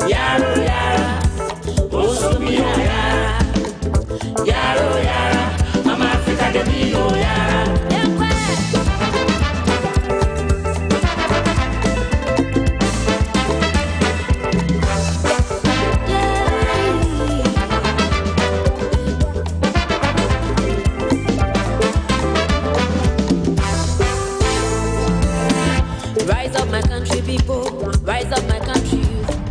Yaro yara, also be yara. Yaro yara, I'm Africa the Bio yara. Rise up, my country people. Rise up, my country youth.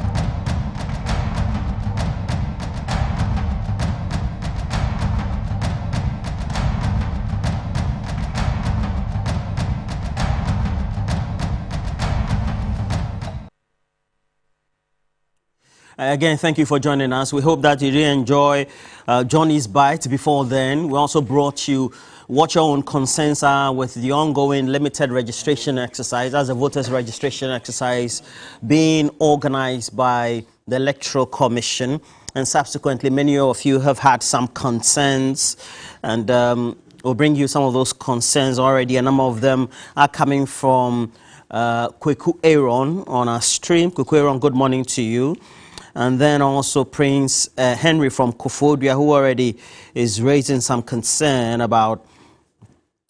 Again, thank you for joining us. We hope that you really enjoy Johnny's Bite. Before then, we also brought you what your own concerns are with the ongoing limited registration exercise, as a voters registration exercise being organized by the Electoral Commission. And subsequently, many of you have had some concerns, and we'll bring you some of those concerns already. A number of them are coming from Kweku Aaron on our stream. Kweku Aaron, good morning to you. And then also Prince Henry from Kofodia, who already is raising some concern about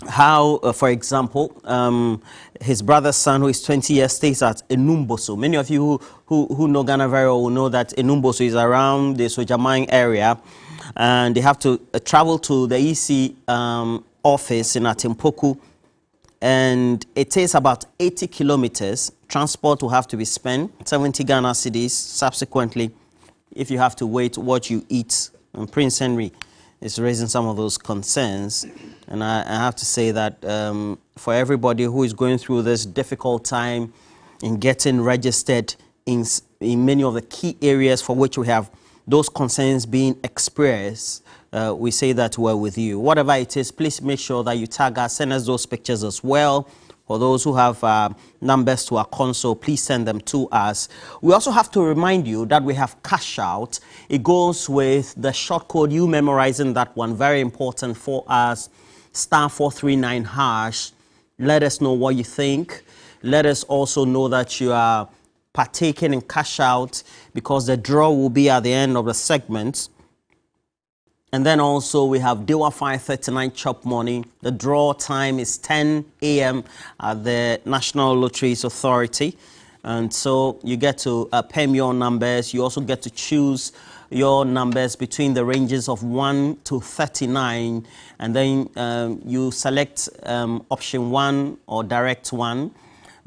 how, for example, his brother's son, who is 20 years, stays at Enumboso. Many of you who know Ghana very well will know that Enumboso is around the Sojamang area, and they have to travel to the EC office in Atimpoku, and it takes about 80 kilometers. Transport will have to be spent, 70 Ghana cedis. Subsequently, if you have to wait what you eat, and Prince Henry is raising some of those concerns. And I have to say that for everybody who is going through this difficult time in getting registered in many of the key areas for which we have those concerns being expressed, we say that we're with you. Whatever it is, please make sure that you tag us, send us those pictures as well. For those who have numbers to our console, please send them to us. We also have to remind you that we have cash out. It goes with the short code, you memorizing that one, very important for us, *439#. Let us know what you think. Let us also know that you are partaking in cash out, because the draw will be at the end of the segment. And then also we have Dewa 539 Chop Money. The draw time is 10 a.m. at the National Lotteries Authority. And so you get to pen your numbers. You also get to choose your numbers between the ranges of 1 to 39. And then you select option 1 or direct 1,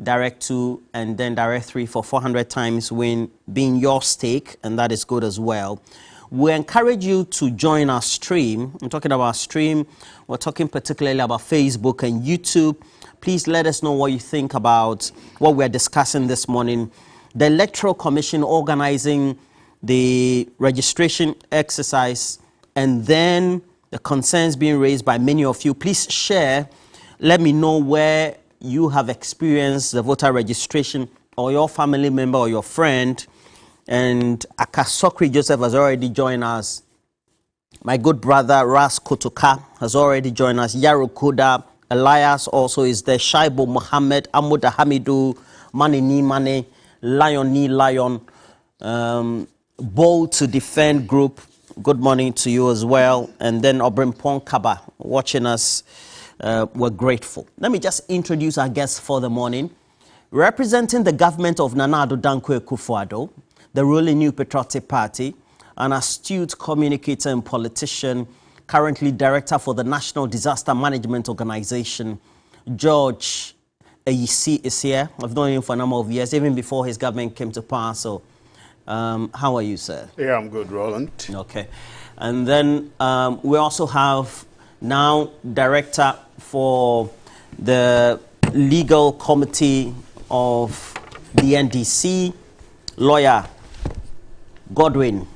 direct 2, and then direct 3 for 400 times win being your stake. And that is good as well. We encourage you to join our stream. I'm talking about stream. We're talking particularly about Facebook and YouTube. Please let us know what you think about what we're discussing this morning. The Electoral Commission organizing the registration exercise, and then the concerns being raised by many of you. Please share. Let me know where you have experienced the voter registration, or your family member or your friend. And Akasokri Joseph has already joined us. My good brother Ras Kotoka has already joined us. Yaro Koda, Elias also is there. Shaibo Mohammed, Amuda Hamidu, Mani Ni Mane, Lion Ni Lion, Bold to Defend Group. Good morning to you as well. And then Obrimpong Kaba watching us. We're grateful. Let me just introduce our guest for the morning. Representing the government of Nana Addo Dankwa Akufo-Addo, the ruling New Patriotic Party, an astute communicator and politician, currently director for the National Disaster Management Organization, George Ayisi is here. I've known him for a number of years, even before his government came to power. So, how are you, sir? Yeah, I'm good, Roland. Okay. And then we also have now director for the legal committee of the NDC, lawyer Godwin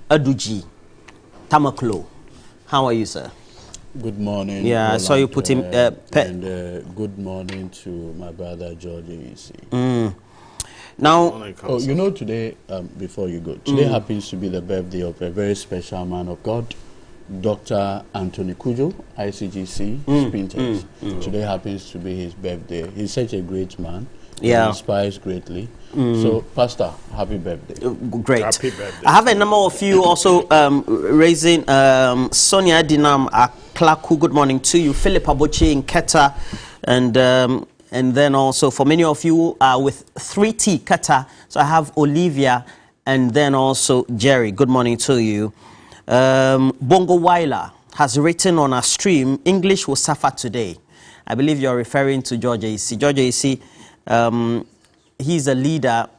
Aduji Tamaklo. How are you, sir? Good morning. Yeah, Roland, I saw you put him. Good morning to my brother George AC. Now, oh, you know, today, before you go, today happens to be the birthday of a very special man of God, Dr. Anthony Kujo, ICGC, Sprinters. Today happens to be his birthday. He's such a great man. Yeah. It inspires greatly. So, Pastor, happy birthday. Great. Happy birthday. I have a number of you also raising Sonia Dinam Aklaku, good morning to you. Philip Abochi in Keta, and then also for many of you with 3T Keta. So I have Olivia and then also Jerry. Good morning to you. Bongo Waila has written on our stream, English will suffer today. I believe you're referring to George A.C. George A.C., he's a leader.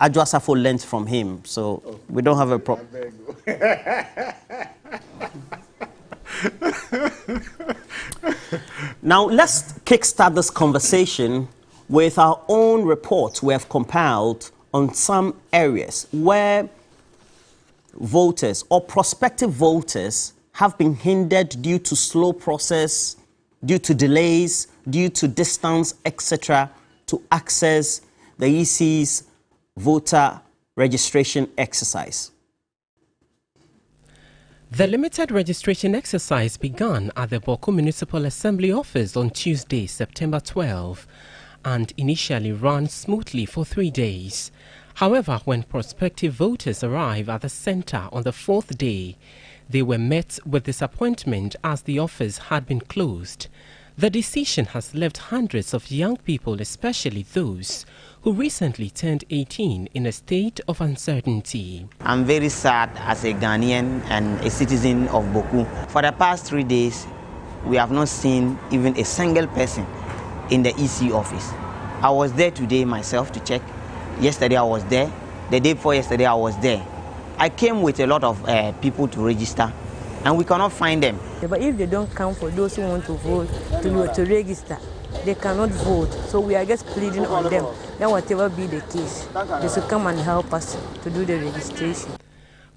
Adwoa Safo learned from him, so we don't have a problem. Now, let's kickstart this conversation with our own reports we have compiled on some areas where voters or prospective voters have been hindered due to slow process, due to delays, due to distance, etc., to access the EC's voter registration exercise. The limited registration exercise began at the Bawku Municipal Assembly office on Tuesday, September 12, and initially ran smoothly for 3 days. However, when prospective voters arrived at the center on the fourth day, they were met with disappointment as the office had been closed. The decision has left hundreds of young people, especially those who recently turned 18, in a state of uncertainty. I'm very sad as a Ghanaian and a citizen of Bawku. For the past 3 days, we have not seen even a single person in the EC office. I was there today myself to check. Yesterday I was there. The day before yesterday I was there. I came with a lot of people to register, and we cannot find them. But if they don't come for those who want to vote, to register, they cannot vote. So we are just pleading on them that whatever be the case, they should come and help us to do the registration.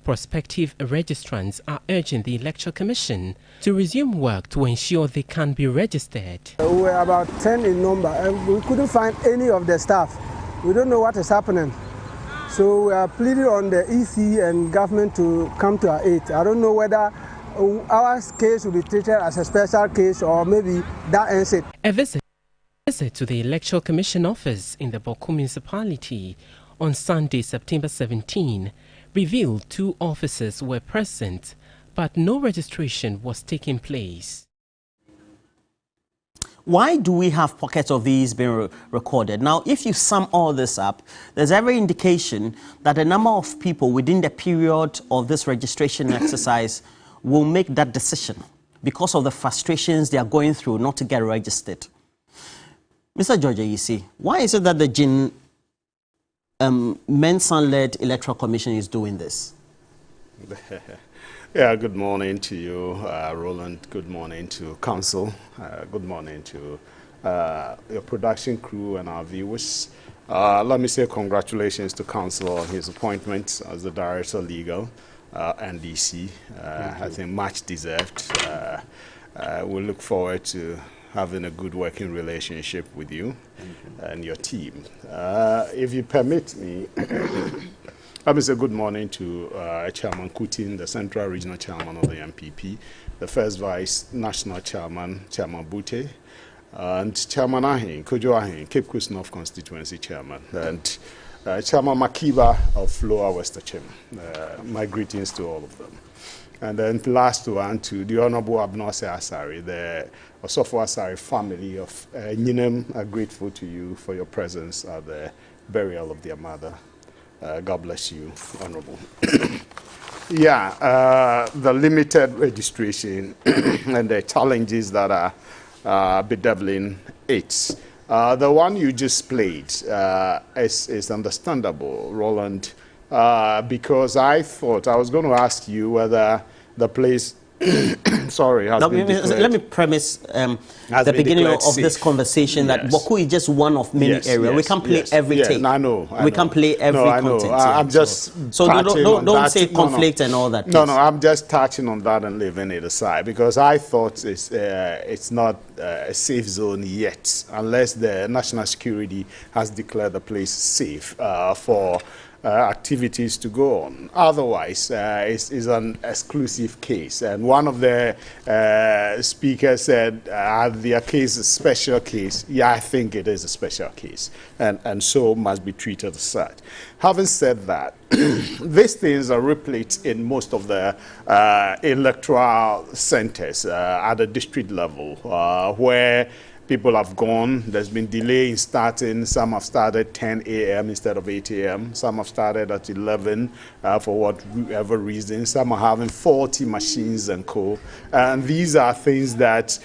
Prospective registrants are urging the Electoral Commission to resume work to ensure they can be registered. We were about 10 in number, and we couldn't find any of the staff. We don't know what is happening. So we are pleading on the EC and government to come to our aid. I don't know whether our case will be treated as a special case or maybe that ends it. A visit to the Electoral Commission office in the Bawku municipality on Sunday, September 17, revealed 2 officers were present, but no registration was taking place. Why do we have pockets of these being recorded? Now, if you sum all this up, there's every indication that a number of people within the period of this registration exercise will make that decision because of the frustrations they are going through not to get registered. Mr. George A.C., why is it that the Jean Mensah-led Electoral Commission is doing this? Yeah, good morning to you, Roland. Good morning to Council. Good morning to your production crew and our viewers. Let me say congratulations to Council on his appointment as the Director Legal, NDC. I think much deserved. We look forward to having a good working relationship with you and your team. If you permit me, let me say good morning to Chairman Kutin, the Central Regional Chairman of the MPP, the First Vice National Chairman, Chairman Bute, and Chairman Ahin, Kojo Ahin, Cape Coast North Constituency Chairman, and Chairman Makiba of Lower West Achem. My greetings to all of them. And then last one to the Honorable Abnose Asari, the Osofo Asari family of Nyinem are grateful to you for your presence at the burial of their mother. God bless you, Honorable. Yeah, the limited registration and the challenges that are bedeviling it. The one you just played is understandable, Roland, because I thought I was going to ask you whether the place sorry, has been declared. Let me premise the beginning of this conversation that Bawku is just one of many areas. We can't play every take. I know. We can't play every content. I'm just so don't say conflict and all that. No, I'm just touching on that and leaving it aside because I thought it's not a safe zone yet unless the national security has declared the place safe for activities to go on. Otherwise, it's an exclusive case. And one of the speakers said, their case is a special case. Yeah, I think it is a special case, and so must be treated as such. Having said that, these things are replete in most of the electoral centers at the district level, where people have gone. There's been delay in starting. Some have started 10 a.m. instead of 8 a.m. Some have started at 11 for whatever reason. Some are having 40 machines and co. And these are things that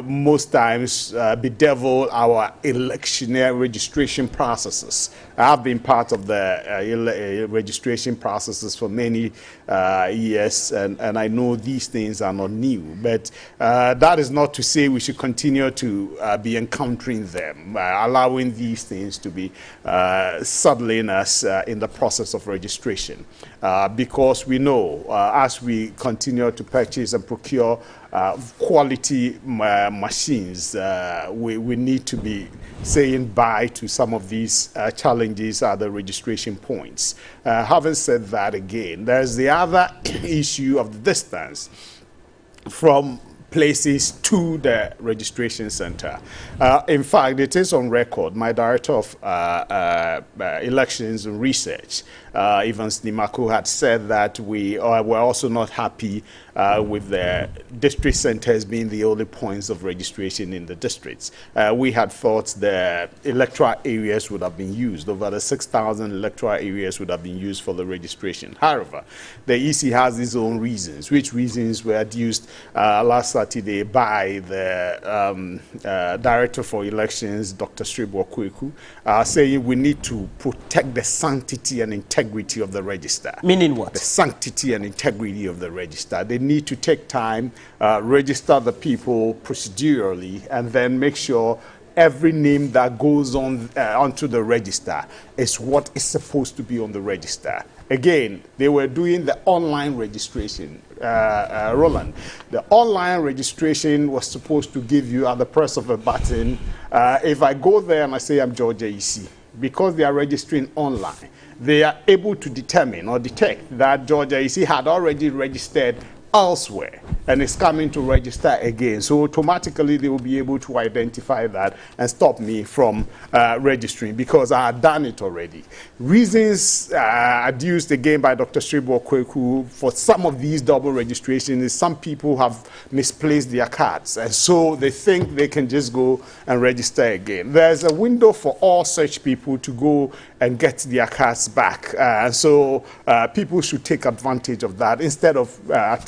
most times bedevil our electioneer registration processes. I've been part of the registration processes for many years, and I know these things are not new. But that is not to say we should continue to be encountering them, allowing these things to be saddling us in the process of registration. Because we know as we continue to purchase and procure quality machines, we need to be saying bye to some of these challenges at the registration points. Having said that, again, there's the other issue of the distance from places to the registration center. In fact, it is on record. My director of elections and research, Evans Nimako, had said that we were also not happy with the district centers being the only points of registration in the districts. We had thought the electoral areas would have been used. Over the 6,000 electoral areas would have been used for the registration. However, the EC has its own reasons, which reasons were adduced last Saturday by the Director for Elections, Dr. Strebo Kweku, saying we need to protect the sanctity and integrity of the register. Meaning what? The sanctity and integrity of the register. They need to take time, register the people procedurally, and then make sure every name that goes on onto the register is what is supposed to be on the register. Again, they were doing the online registration, Roland. The online registration was supposed to give you at the press of a button, if I go there and I say I'm George AEC, because they are registering online, they are able to determine or detect that George AEC had already registered elsewhere and is coming to register again. So automatically they will be able to identify that and stop me from registering because I had done it already. Reasons adduced again by Dr. Strebo Kweku for some of these double registrations is some people have misplaced their cards, and so they think they can just go and register again. There's a window for all such people to go and get their cards back. So people should take advantage of that instead of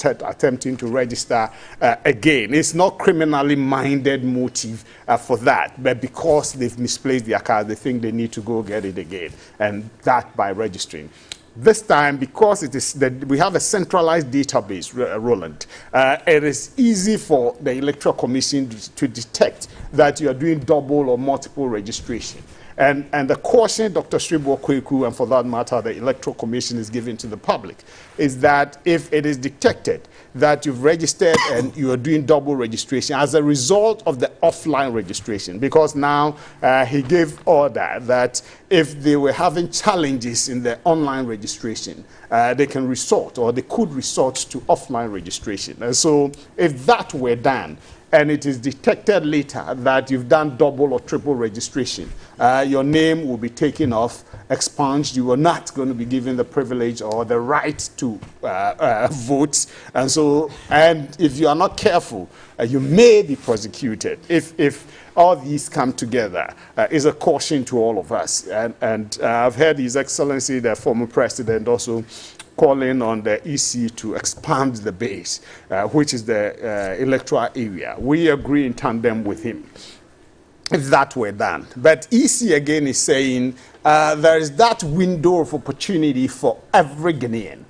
attempting to register again. It's not criminally minded motive for that, but because they've misplaced their cards, they think they need to go get it again, and that by registering. This time, because it is that we have a centralized database, Roland, it is easy for the Electoral Commission to detect that you are doing double or multiple registration. And the caution Dr. Strebo Kweku, and for that matter, the Electoral Commission is giving to the public, is that if it is detected that you've registered and you are doing double registration as a result of the offline registration, because now he gave order that if they were having challenges in the online registration, they can resort, or they could resort to offline registration. And so if that were done, and it is detected later that you've done double or triple registration, your name will be taken off, expunged. You are not going to be given the privilege or the right to vote. And if you are not careful, you may be prosecuted. If all these come together, is a caution to all of us. And I've heard His Excellency, the former president, also calling on the EC to expand the base, which is the electoral area. We agree in tandem with him if that were done. But EC again is saying there is that window of opportunity for every Ghanaian.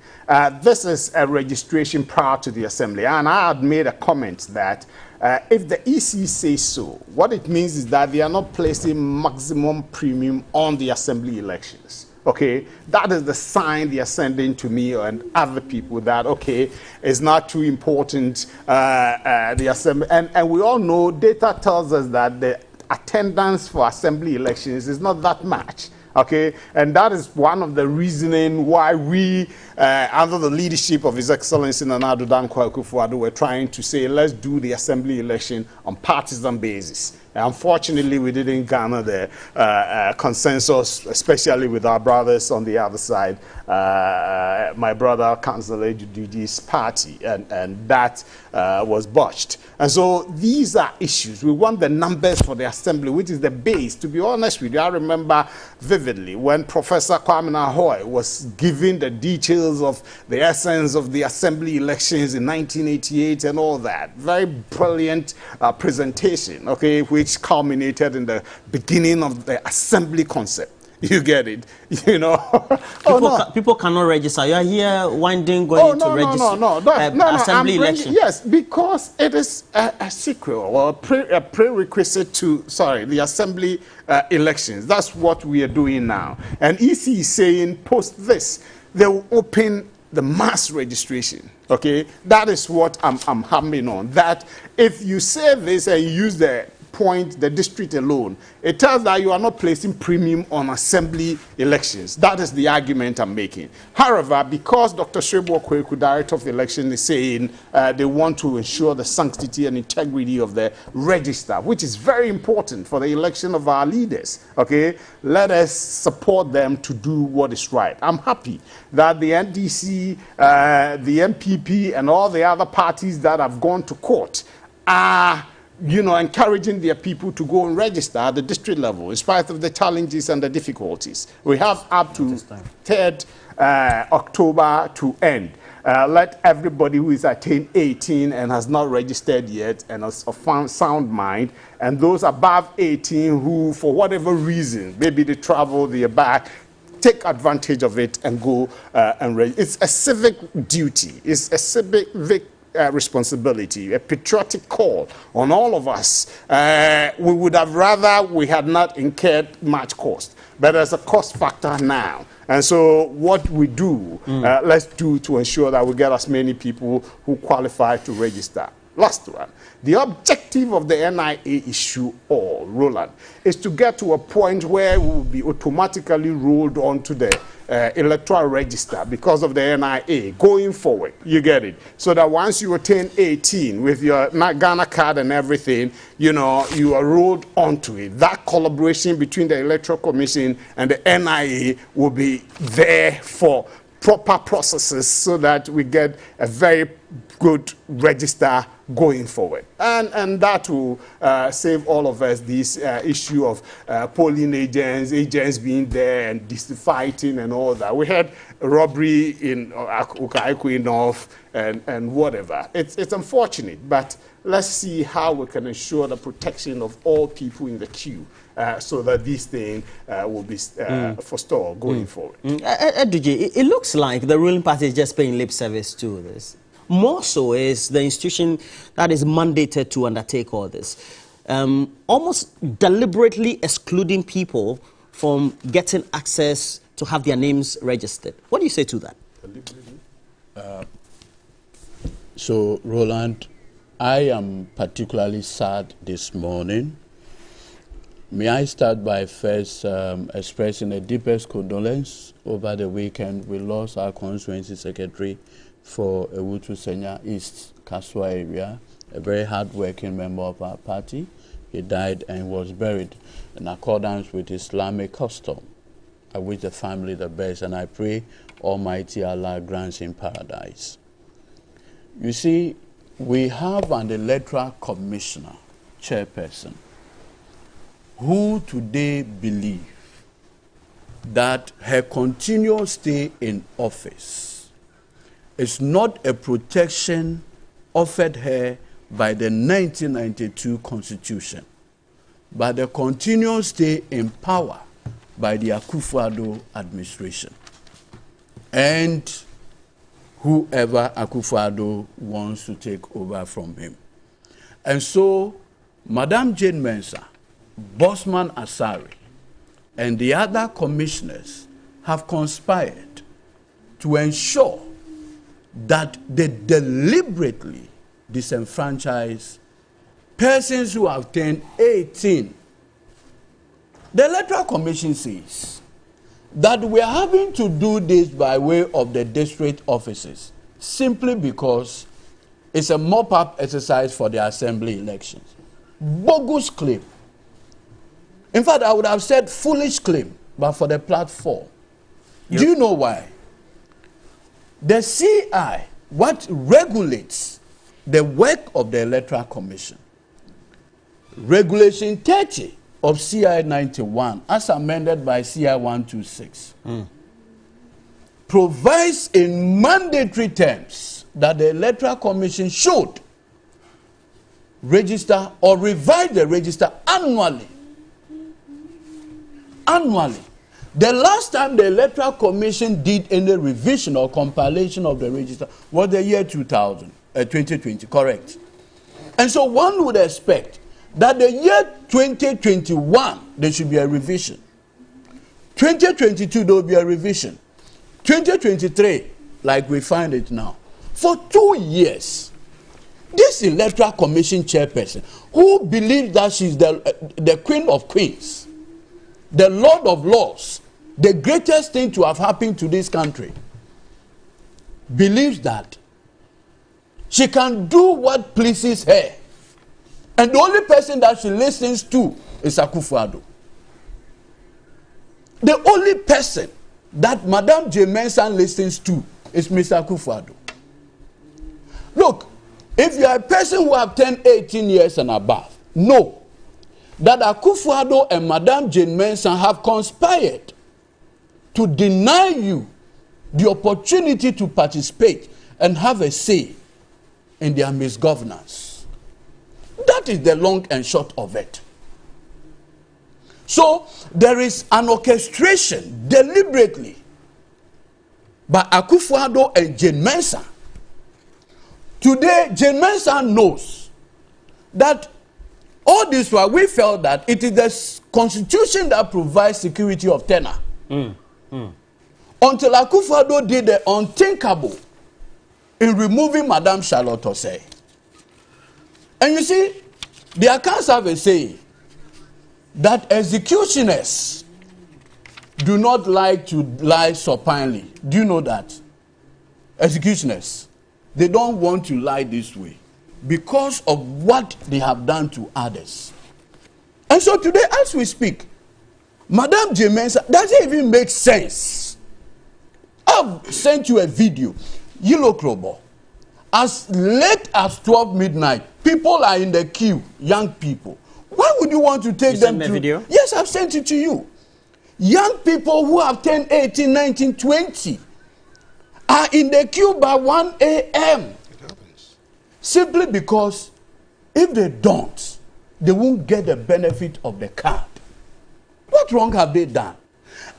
This is a registration prior to the assembly. And I had made a comment that if the EC says so, what it means is that they are not placing maximum premium on the assembly elections. Okay, that is the sign they are sending to me and other people that, okay, it's not too important, the assembly. And we all know data tells us that the attendance for assembly elections is not that much. Okay, and that is one of the reasoning why we, under the leadership of His Excellency Nana Addo Dankwa Akufo-Addo, were trying to say, let's do the assembly election on partisan basis. Unfortunately, we didn't garner the consensus, especially with our brothers on the other side, my brother, Councillor Ejudiji's party, and that was botched. And so these are issues. We want the numbers for the assembly, which is the base. To be honest with you, I remember vividly when Professor Kwame Nahoy was giving the details of the essence of the assembly elections in 1988 and all that. Very brilliant presentation, okay, which culminated in the beginning of the assembly concept. You get it, you know. People cannot register. You are here winding going to register. Assembly election. Yes, because it is a sequel or a prerequisite to, the assembly elections. That's what we are doing now. And EC is saying, post this, they will open the mass registration. Okay, that is what I'm hammering on. That if you say this and use the district alone, it tells that you are not placing premium on assembly elections. That is the argument I'm making. However, because Dr. Shrebo Kweku, director of the election, is saying they want to ensure the sanctity and integrity of the register, which is very important for the election of our leaders, okay, let us support them to do what is right. I'm happy that the NDC, the MPP, and all the other parties that have gone to court are encouraging their people to go and register at the district level, in spite of the challenges and the difficulties. We have up to 3rd October to end. Let everybody who is attained 18 and has not registered yet and has a sound mind, and those above 18 who, for whatever reason, maybe they travel, they are back, take advantage of it and go and register. It's a civic duty. It's a civic responsibility, a patriotic call on all of us. We would have rather we had not incurred much cost, but there's a cost factor now. And so what we do, let's do to ensure that we get as many people who qualify to register. Last one. The objective of the NIA issue, Roland, is to get to a point where we will be automatically rolled onto the electoral register because of the NIA going forward. You get it? So that once you attain 18 with your Ghana card and everything, you are rolled onto it. That collaboration between the Electoral Commission and the NIA will be there for proper processes so that we get a very good register going forward. And that will save all of us this issue of polling agents being there and fighting and all that. We had a robbery in Ukaikui North and whatever. It's unfortunate, but let's see how we can ensure the protection of all people in the queue so that this thing will be forestalled going forward. Edudzi, it looks like the ruling party is just paying lip service to this. More so is the institution that is mandated to undertake all this, almost deliberately excluding people from getting access to have their names registered. What do you say to that? So, Roland, I am particularly sad this morning. May I start by first expressing the deepest condolence. Over the weekend, we lost our constituency secretary for Ewutu Senya East Kaswa area, a very hard-working member of our party. He died and was buried in accordance with Islamic custom. I wish the family the best, and I pray Almighty Allah grants him paradise. You see, we have an electoral commissioner, chairperson, who today believe that her continual stay in office is not a protection offered her by the 1992 Constitution, but a continual stay in power by the Akufo-Addo administration and whoever Akufo-Addo wants to take over from him. And so, Madam Jane Mensah, Bosman Asari, and the other commissioners have conspired to ensure that they deliberately disenfranchise persons who have turned 18. The Electoral Commission says that we are having to do this by way of the district offices simply because it's a mop-up exercise for the assembly elections. Bogus claim. In fact, I would have said foolish claim, but for the platform. Yep. Do you know why? The CI, what regulates the work of the Electoral Commission, Regulation 30 of CI 91, as amended by CI 126, provides in mandatory terms that the Electoral Commission should register or revise the register annually. Annually. The last time the Electoral Commission did any revision or compilation of the register was the year 2020, correct? And so one would expect that the year 2021, there should be a revision. 2022, there will be a revision. 2023, like we find it now. For 2 years, this Electoral Commission chairperson, who believes that she's the queen of queens, the Lord of Laws, the greatest thing to have happened to this country, believes that she can do what pleases her. And the only person that she listens to is Akufo-Addo. The only person that Madam Jane Mensah listens to is Mr. Akufo-Addo. Look, if you are a person who have turned 18 years and above, know that Akufo-Addo and Madam Jane Mensah have conspired to deny you the opportunity to participate and have a say in their misgovernance. That is the long and short of it. So there is an orchestration deliberately by Akufo-Addo and Jane Mensah. Today, Jane Mensah knows that all this while we felt that it is the constitution that provides security of tenure. Until Akufo-Addo did the unthinkable in removing Madam Charlotte Osei. And you see, the accounts have a saying that executioners do not like to lie supinely. Do you know that? Executioners, they don't want to lie this way because of what they have done to others. And so today, as we speak, Madam Jane Mensah, does it even make sense? I've sent you a video. Yellow Krobo. As late as 12 midnight, people are in the queue, young people. Why would you want to take them to... video? Yes, I've sent it to you. Young people who have turned 18, 19, 20 are in the queue by 1 a.m. Simply because if they don't, they won't get the benefit of the card. What wrong have they done?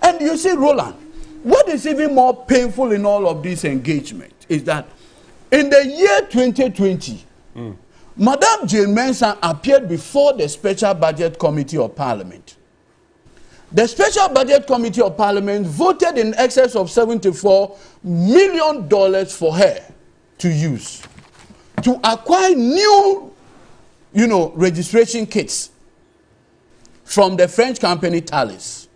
And you see, Roland, what is even more painful in all of this engagement is that in the year 2020, Madam Jane Mensah appeared before the Special Budget Committee of Parliament. The Special Budget Committee of Parliament voted in excess of $74 million for her to use to acquire new, registration kits from the French company Thales.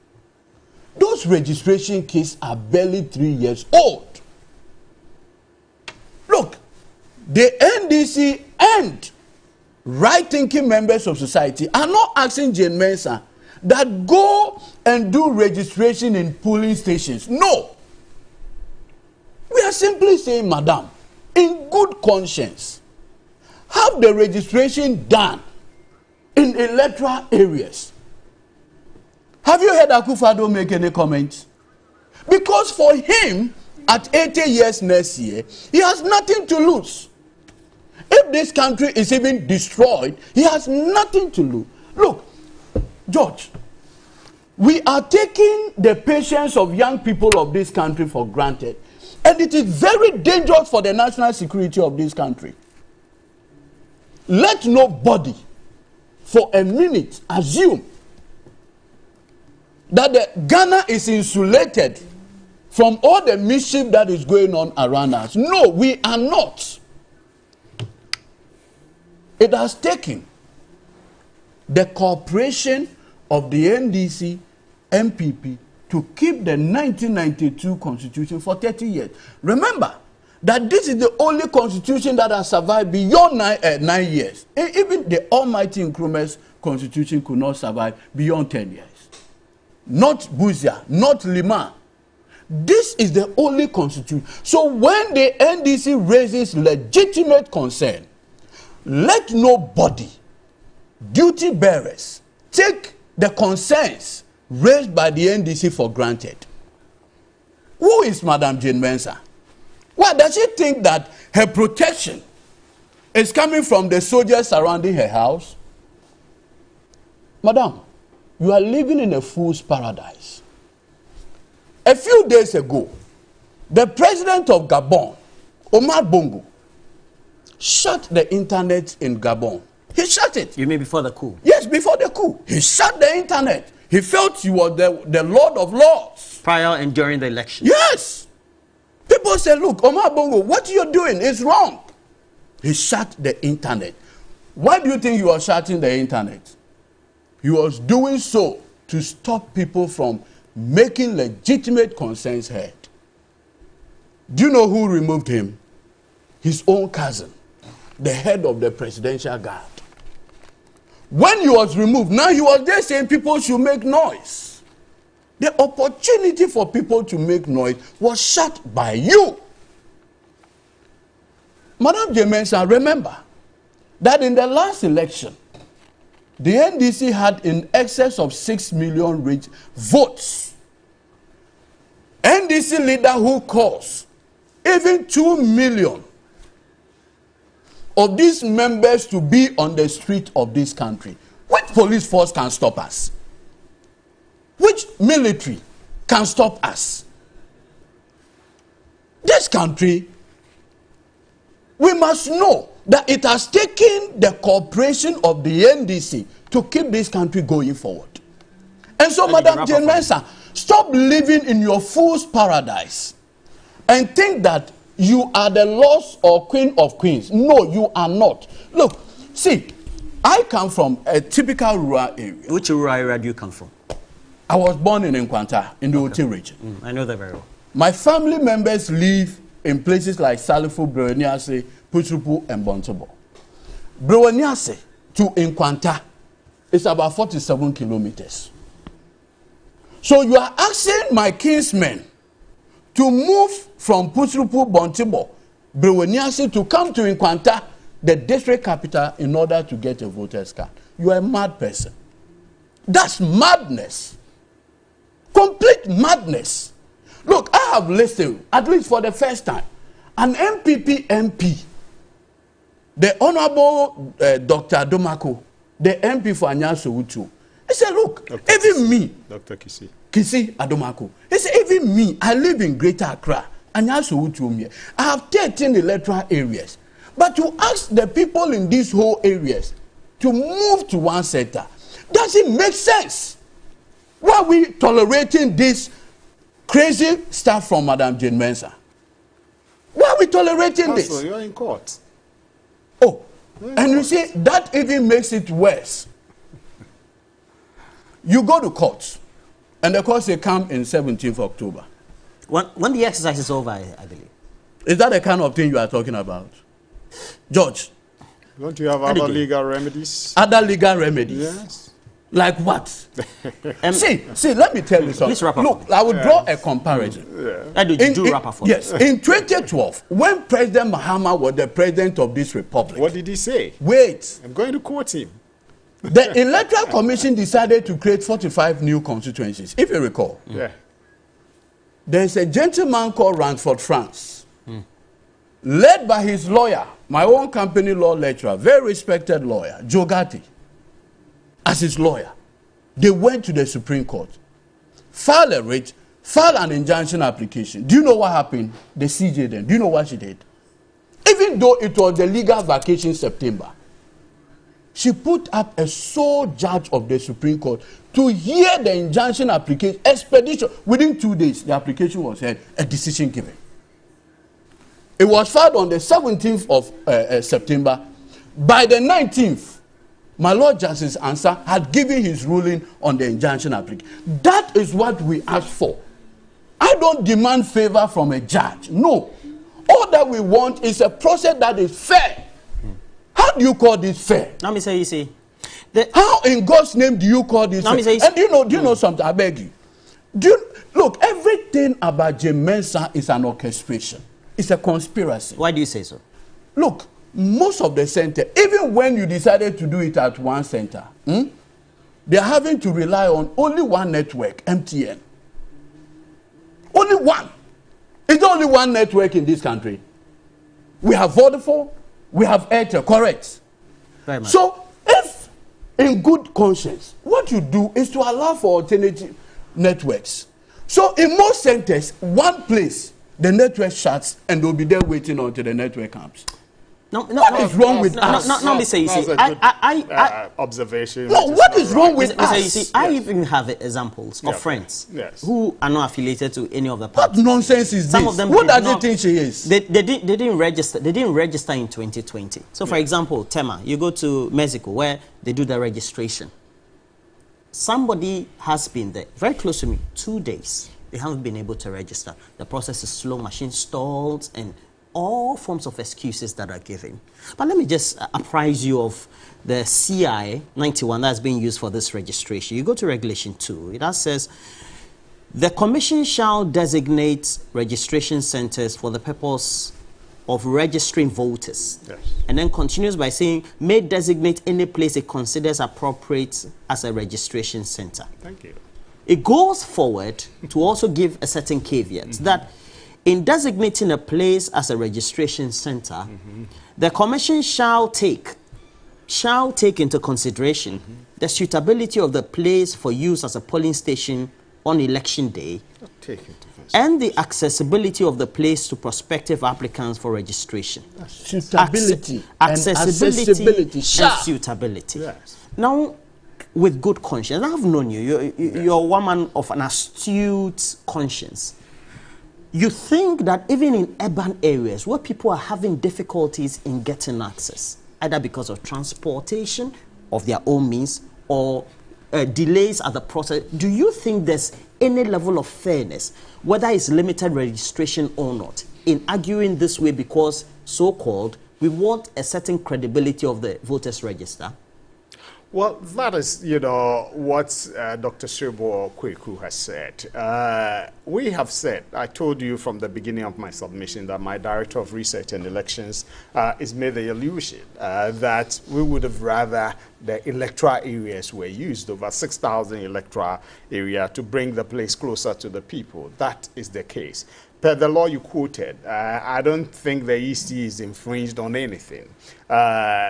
Those registration kits are barely 3 years old. Look, the NDC and right-thinking members of society are not asking Jane Mensah that go and do registration in polling stations. No. We are simply saying, Madam, in good conscience, have the registration done in electoral areas. Have you heard Akufo-Addo make any comments? Because for him, at 80 years next year, he has nothing to lose. If this country is even destroyed, he has nothing to lose. Look, George, we are taking the patience of young people of this country for granted. And it is very dangerous for the national security of this country. Let nobody for a minute assume that Ghana is insulated from all the mischief that is going on around us. No, we are not. It has taken the cooperation of the NDC, MPP, to keep the 1992 constitution for 30 years. Remember that this is the only constitution that has survived beyond 9 years. Even the almighty Nkrumah's constitution could not survive beyond 10 years. Not Busia, not Lima. This is the only constitution. So when the NDC raises legitimate concern, let nobody, duty bearers, take the concerns raised by the NDC for granted. Who is Madam Jane Mensah? Why does she think that her protection is coming from the soldiers surrounding her house? Madam, you are living in a fool's paradise. A few days ago, the president of Gabon, Omar Bongo, shut the internet in Gabon. He shut it. You mean before the coup? Yes, before the coup. He shut the internet. He felt he was the Lord of Lords. Prior and during the election? Yes. People say, look, Omar Bongo, what you're doing is wrong. He shut the internet. Why do you think he was shutting the internet? He was doing so to stop people from making legitimate concerns heard. Do you know who removed him? His own cousin, the head of the presidential guard. When he was removed, now he was there saying people should make noise. The opportunity for people to make noise was shut by you. Madam Jane Mensah, remember that in the last election, the NDC had in excess of 6 million votes. NDC leader who calls even 2 million of these members to be on the street of this country. Which police force can stop us? Which military can stop us? This country, we must know that it has taken the cooperation of the NDC to keep this country going forward. And so, Madam Jane Mensah, stop living in your fool's paradise and think that you are the Lord or Queen of Queens. No, you are not. Look, see, I come from a typical rural area. Which rural area do you come from? I was born in Nkwanta, in the Oti region. I know that very well. My family members live in places like Salifo, Brewaniase, Putupu, and Bontobo. Brewaniase to Nkwanta is about 47 kilometers. So you are asking my kinsmen to move from Putupu, Bontobo, Brewaniase to come to Nkwanta, the district capital, in order to get a voter's card. You are a mad person. That's madness. Complete madness. Look, I have listened, at least for the first time, an MPP MP, the Honorable Dr. Adomako, the MP for Anyansewutu. He said, look, even me, Dr. Kisi Adomako, he said, even me, I live in Greater Accra, Anyansewutu. I have 13 electoral areas. But to ask the people in these whole areas to move to one center, doesn't make sense. Why are we tolerating this crazy stuff from Madam Jane Mensah? Why are we tolerating this? You're in court. Oh, and you see, that even makes it worse. You go to court, and the court say come in 17th October. When the exercise is over, I believe. Is that the kind of thing you are talking about? George? Don't you have other legal remedies? Other legal remedies? Yes. Like what? See, let me tell you something. Look, I will draw a comparison. Yes, in 2012, when President Mahama was the president of this republic. What did he say? Wait. I'm going to quote him. The Electoral Commission decided to create 45 new constituencies, if you recall. Yeah. There's a gentleman called Ransford France, led by his lawyer, my own company law lecturer, very respected lawyer, Joe Gatti. As his lawyer, they went to the Supreme Court, filed a writ, filed an injunction application. Do you know what happened? The CJ then. Do you know what she did? Even though it was the legal vacation in September, she put up a sole judge of the Supreme Court to hear the injunction application, expedition. Within 2 days, the application was heard, a decision given. It was filed on the 17th of September. By the 19th, my Lord Justice Ansah had given his ruling on the injunction application. That is what we ask for. I don't demand favor from a judge. No. All that we want is a process that is fair. How do you call this fair? Let me say, you see. How in God's name do you call this fair? And do you know something? I beg you. Look, everything about James Mensah is an orchestration. It's a conspiracy. Why do you say so? Look, most of the center, even when you decided to do it at one center, they're having to rely on only one network, MTN. Only one. It's only one network in this country. We have Vodafone, we have Airtel, correct? Very much. So, if in good conscience, what you do is to allow for alternative networks. So, in most centers, one place, the network shuts and they'll be there waiting until the network comes. What is wrong with us? Let me say, you see, observation. No, what is wrong with us? You see, I even have examples of friends who are not affiliated to any of the parties. What nonsense is Some this? of them What did does it think she is? They didn't register. They didn't register in 2020. So, for example, Tema, you go to Mexico where they do the registration. Somebody has been there, very close to me, 2 days. They haven't been able to register. The process is slow, machine stalled, and all forms of excuses that are given. But let me just apprise you of the CI 91 that's being used for this registration. You go to Regulation 2. It says, the Commission shall designate registration centers for the purpose of registering voters. Yes. And then continues by saying, may designate any place it considers appropriate as a registration center. Thank you. It goes forward to also give a certain caveat that in designating a place as a registration center, the Commission shall take into consideration the suitability of the place for use as a polling station on election day and the accessibility of the place to prospective applicants for registration. Suitability accessibility and Sure. suitability. Yes. Now, with good conscience, I have known you. You're a woman of an astute conscience. You think that even in urban areas where people are having difficulties in getting access, either because of transportation of their own means or delays at the process, do you think there's any level of fairness, whether it's limited registration or not, in arguing this way because, so-called, we want a certain credibility of the voters' register? Well, that is, what Dr. Sirbo Kweku has said. We have said, I told you from the beginning of my submission that my Director of Research and Elections is made the illusion that we would have rather the electoral areas were used, over 6,000 electoral area, to bring the place closer to the people. That is the case. Per the law you quoted, I don't think the EC is infringed on anything.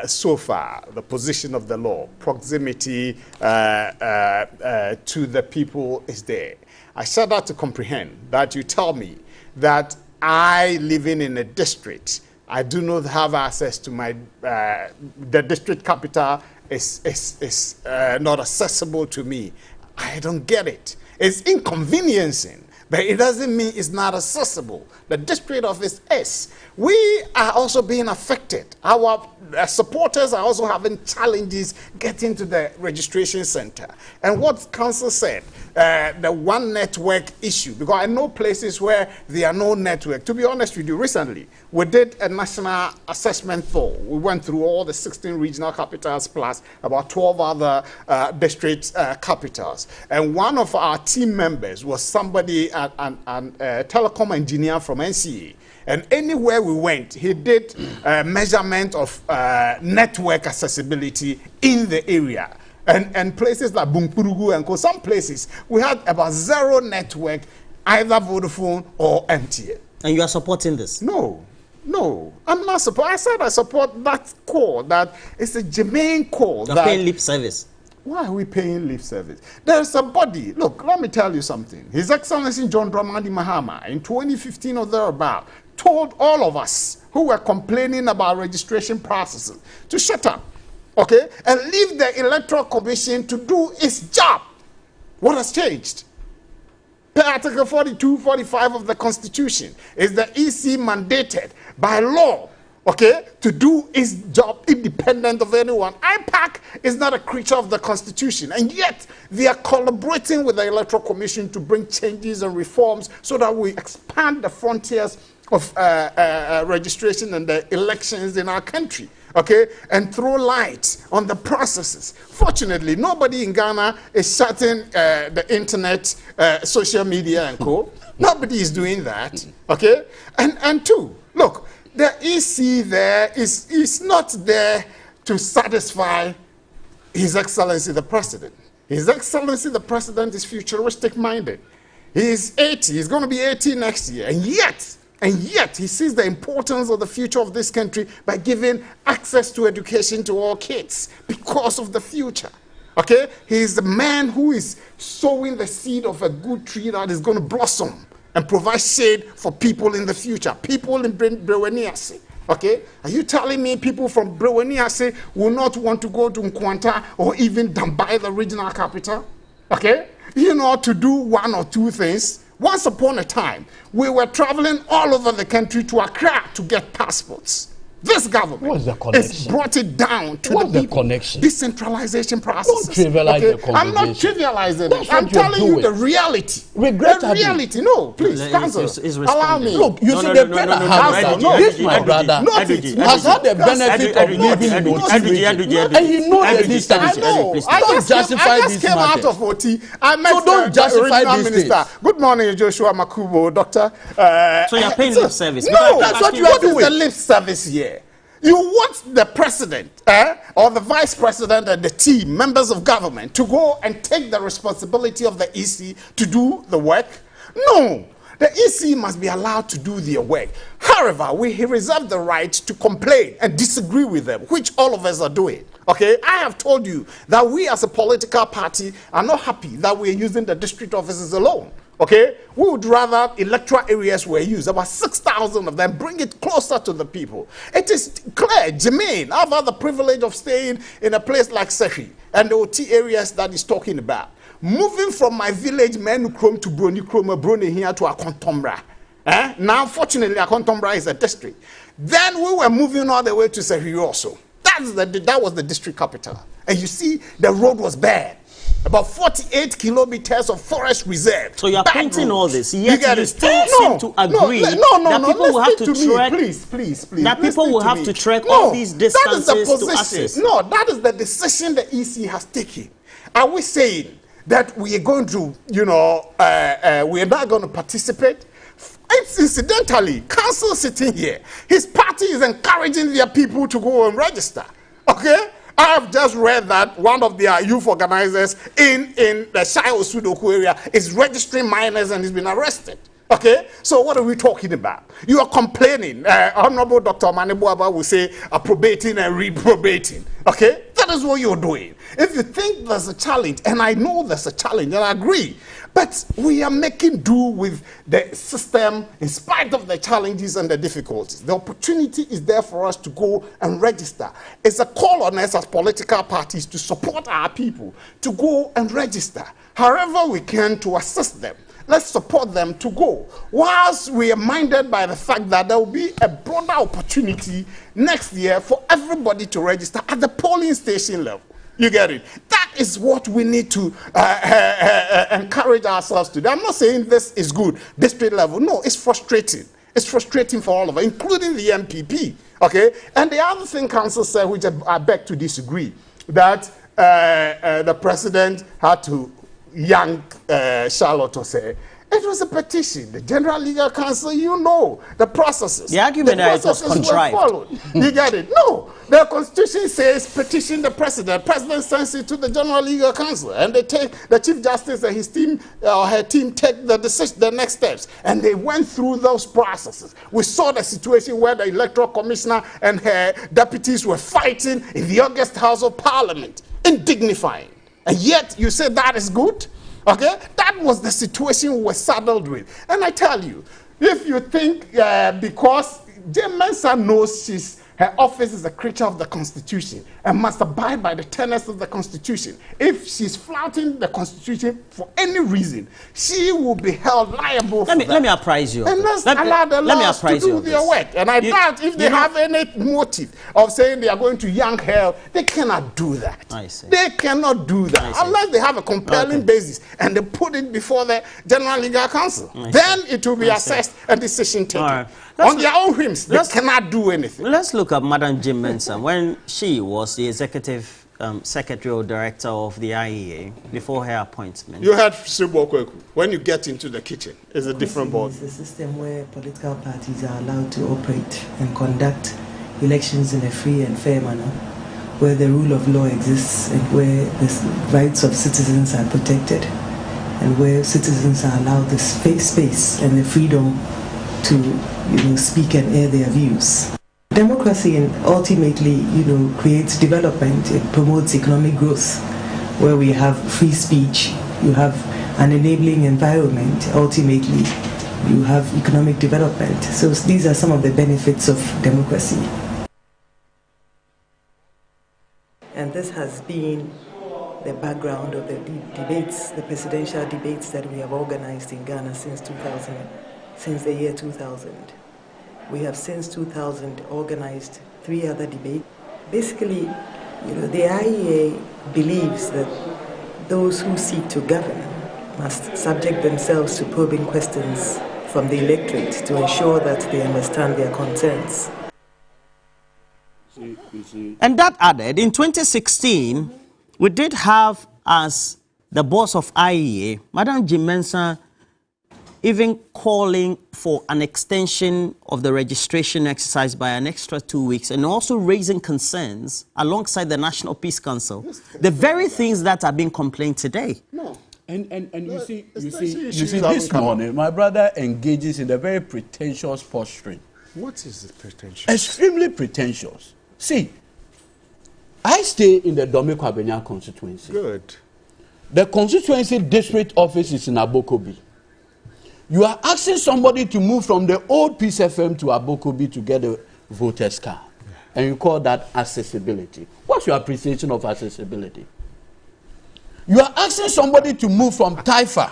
So far, the position of the law, proximity to the people is there. I said that to comprehend that you tell me that I, living in a district, I do not have access to my, the district capital is not accessible to me. I don't get it. It's inconveniencing. But it doesn't mean it's not accessible. The district office is. We are also being affected. Our supporters are also having challenges getting to the registration center. And what council said, the one network issue, because I know places where there are no network. To be honest with you, recently, we did a national assessment poll. We went through all the 16 regional capitals plus about 12 other district capitals. And one of our team members was somebody, a telecom engineer from NCA. And anywhere we went, he did measurement of network accessibility in the area. And places like Bumpurugu and some places, we had about zero network, either Vodafone or MTN. And you are supporting this? No, I'm not supporting. I said I support that call, that it's a germane call. You're paying lip service. Why are we paying lip service? There's a body. Look, let me tell you something. His Excellency John Dramani Mahama, in 2015 or thereabout, told all of us who were complaining about registration processes to shut up, okay, and leave the Electoral Commission to do its job. What has changed? Per Article 42, 45 of the Constitution, is the EC mandated by law okay, to do its job independent of anyone. IPAC is not a creature of the Constitution, and yet they are collaborating with the Electoral Commission to bring changes and reforms so that we expand the frontiers of registration and the elections in our country, okay, and throw light on the processes. Fortunately, nobody in Ghana is shutting the internet, social media and co. Nobody is doing that, okay? And two, look, the EC there is not there to satisfy His Excellency the President. His Excellency the President is futuristic minded. He is 80, he's going to be 80 next year, and yet he sees the importance of the future of this country by giving access to education to all kids because of the future. Okay? He is the man who is sowing the seed of a good tree that is going to blossom and provide shade for people in the future. People in Breweniase. Okay? Are you telling me people from Breweniase will not want to go to Nkwanta or even Dambai, the regional capital? Okay? You know, to do one or two things. Once upon a time, we were traveling all over the country to Accra to get passports. This government has brought it down to the people. Decentralization process. Don't trivialize the conversation. I'm not trivializing it. I'm telling you the reality. The reality. No, please, Council, allow me. Look, you see the brother this my brother has had the benefit of living in OT, and he knows the distance. Don't justify this matter. I just came out of OT. I met the original minister. Good morning, Joshua Makubo, doctor. So you're paying lip service? No, that's what you are doing. What is the lip service here? You want the president or the vice president and the team, members of government, to go and take the responsibility of the EC to do the work? No. The EC must be allowed to do their work. However, we reserve the right to complain and disagree with them, which all of us are doing. Okay? I have told you that we as a political party are not happy that we are using the district offices alone. Okay, we would rather electoral areas were used, about 6,000 of them, bring it closer to the people. It is clear, Jermaine, I've had the privilege of staying in a place like Sehi and the OT areas that he's talking about. Moving from my village, Menukrom, to Broni here to Akontombra. Now, fortunately, Akontombra is a district. Then we were moving all the way to Sehi also. That was the district capital. And you see, the road was bad. About 48 kilometers of forest reserve. So you're painting all this, yet you still seem to agree that people will have to trek. Please. That people will have to trek all these distances to access. No, that is the decision the EC has taken. Are we saying that we are going to, we are not going to participate? It's incidentally, council sitting here, his party is encouraging their people to go and register. Okay? I have just read that one of their youth organizers in the Shai Osudoku area is registering minors and has been arrested. Okay? So what are we talking about? You are complaining. Honorable Dr. Manibuaba will say approbating and reprobating. Okay? That is what you're doing. If you think there's a challenge, and I know there's a challenge, and I agree, but we are making do with the system in spite of the challenges and the difficulties. The opportunity is there for us to go and register. It's a call on us as political parties to support our people, to go and register, however we can to assist them. Let's support them to go. Whilst we are minded by the fact that there will be a broader opportunity next year for everybody to register at the polling station level. You get it? That is what we need to encourage ourselves to do. I'm not saying this is good, district level. No, it's frustrating. It's frustrating for all of us, including the MPP. Okay? And the other thing council said, which I beg to disagree, that the president had to yank Charlotte to say, it was a petition. The General Legal Council, you know, the processes. The argument that it was contrived. You get it? No. The Constitution says petition the President. President sends it to the General Legal Council. And they take the Chief Justice and his team, her team take the decision, the next steps. And they went through those processes. We saw the situation where the Electoral Commissioner and her deputies were fighting in the August House of Parliament. Indignifying. And yet you say that is good? Okay? That was the situation we were saddled with. And I tell you, if you think because Jane Mensah knows she's Her office is a creature of the Constitution and must abide by the tenets of the Constitution. If she's flouting the Constitution for any reason, she will be held liable for that. Let me apprise you. And let's allow the laws to do their work. And I doubt if they have any motive of saying they are going to yank her, they cannot do that. I see. They cannot do that unless they have a compelling basis and they put it before the General Legal Council. Then it will be assessed and decision taken. Right. On their own whims, they cannot do anything. Let's look at Madam Jim Mensah. When she was the executive secretary or director of the IEA before her appointment. You heard Sibo Kweku. When you get into the kitchen, it's a different board. It's a system where political parties are allowed to operate and conduct elections in a free and fair manner, where the rule of law exists and where the rights of citizens are protected, and where citizens are allowed the space and the freedom to speak and air their views. Democracy ultimately creates development. It promotes economic growth, where we have free speech, you have an enabling environment, ultimately you have economic development. So these are some of the benefits of democracy. And this has been the background of the debates, the presidential debates that we have organized in Ghana since the year 2000. We have since 2000 organized 3 other debates. Basically, the IEA believes that those who seek to govern must subject themselves to probing questions from the electorate to ensure that they understand their concerns. And that added, in 2016, we did have as the boss of IEA, Madam Jim Mensah, even calling for an extension of the registration exercise by an extra 2 weeks, and also raising concerns alongside the National Peace Council. The very things that are being complained today. No. And you see, this morning, my brother engages in a very pretentious posturing. What is the pretentious? Extremely pretentious. See, I stay in the Dome Kwabenya constituency. Good. The constituency district office is in Abokobi. You are asking somebody to move from the old Peace FM to Abokobi to get a voter's card. And you call that accessibility. What's your appreciation of accessibility? You are asking somebody to move from Taifa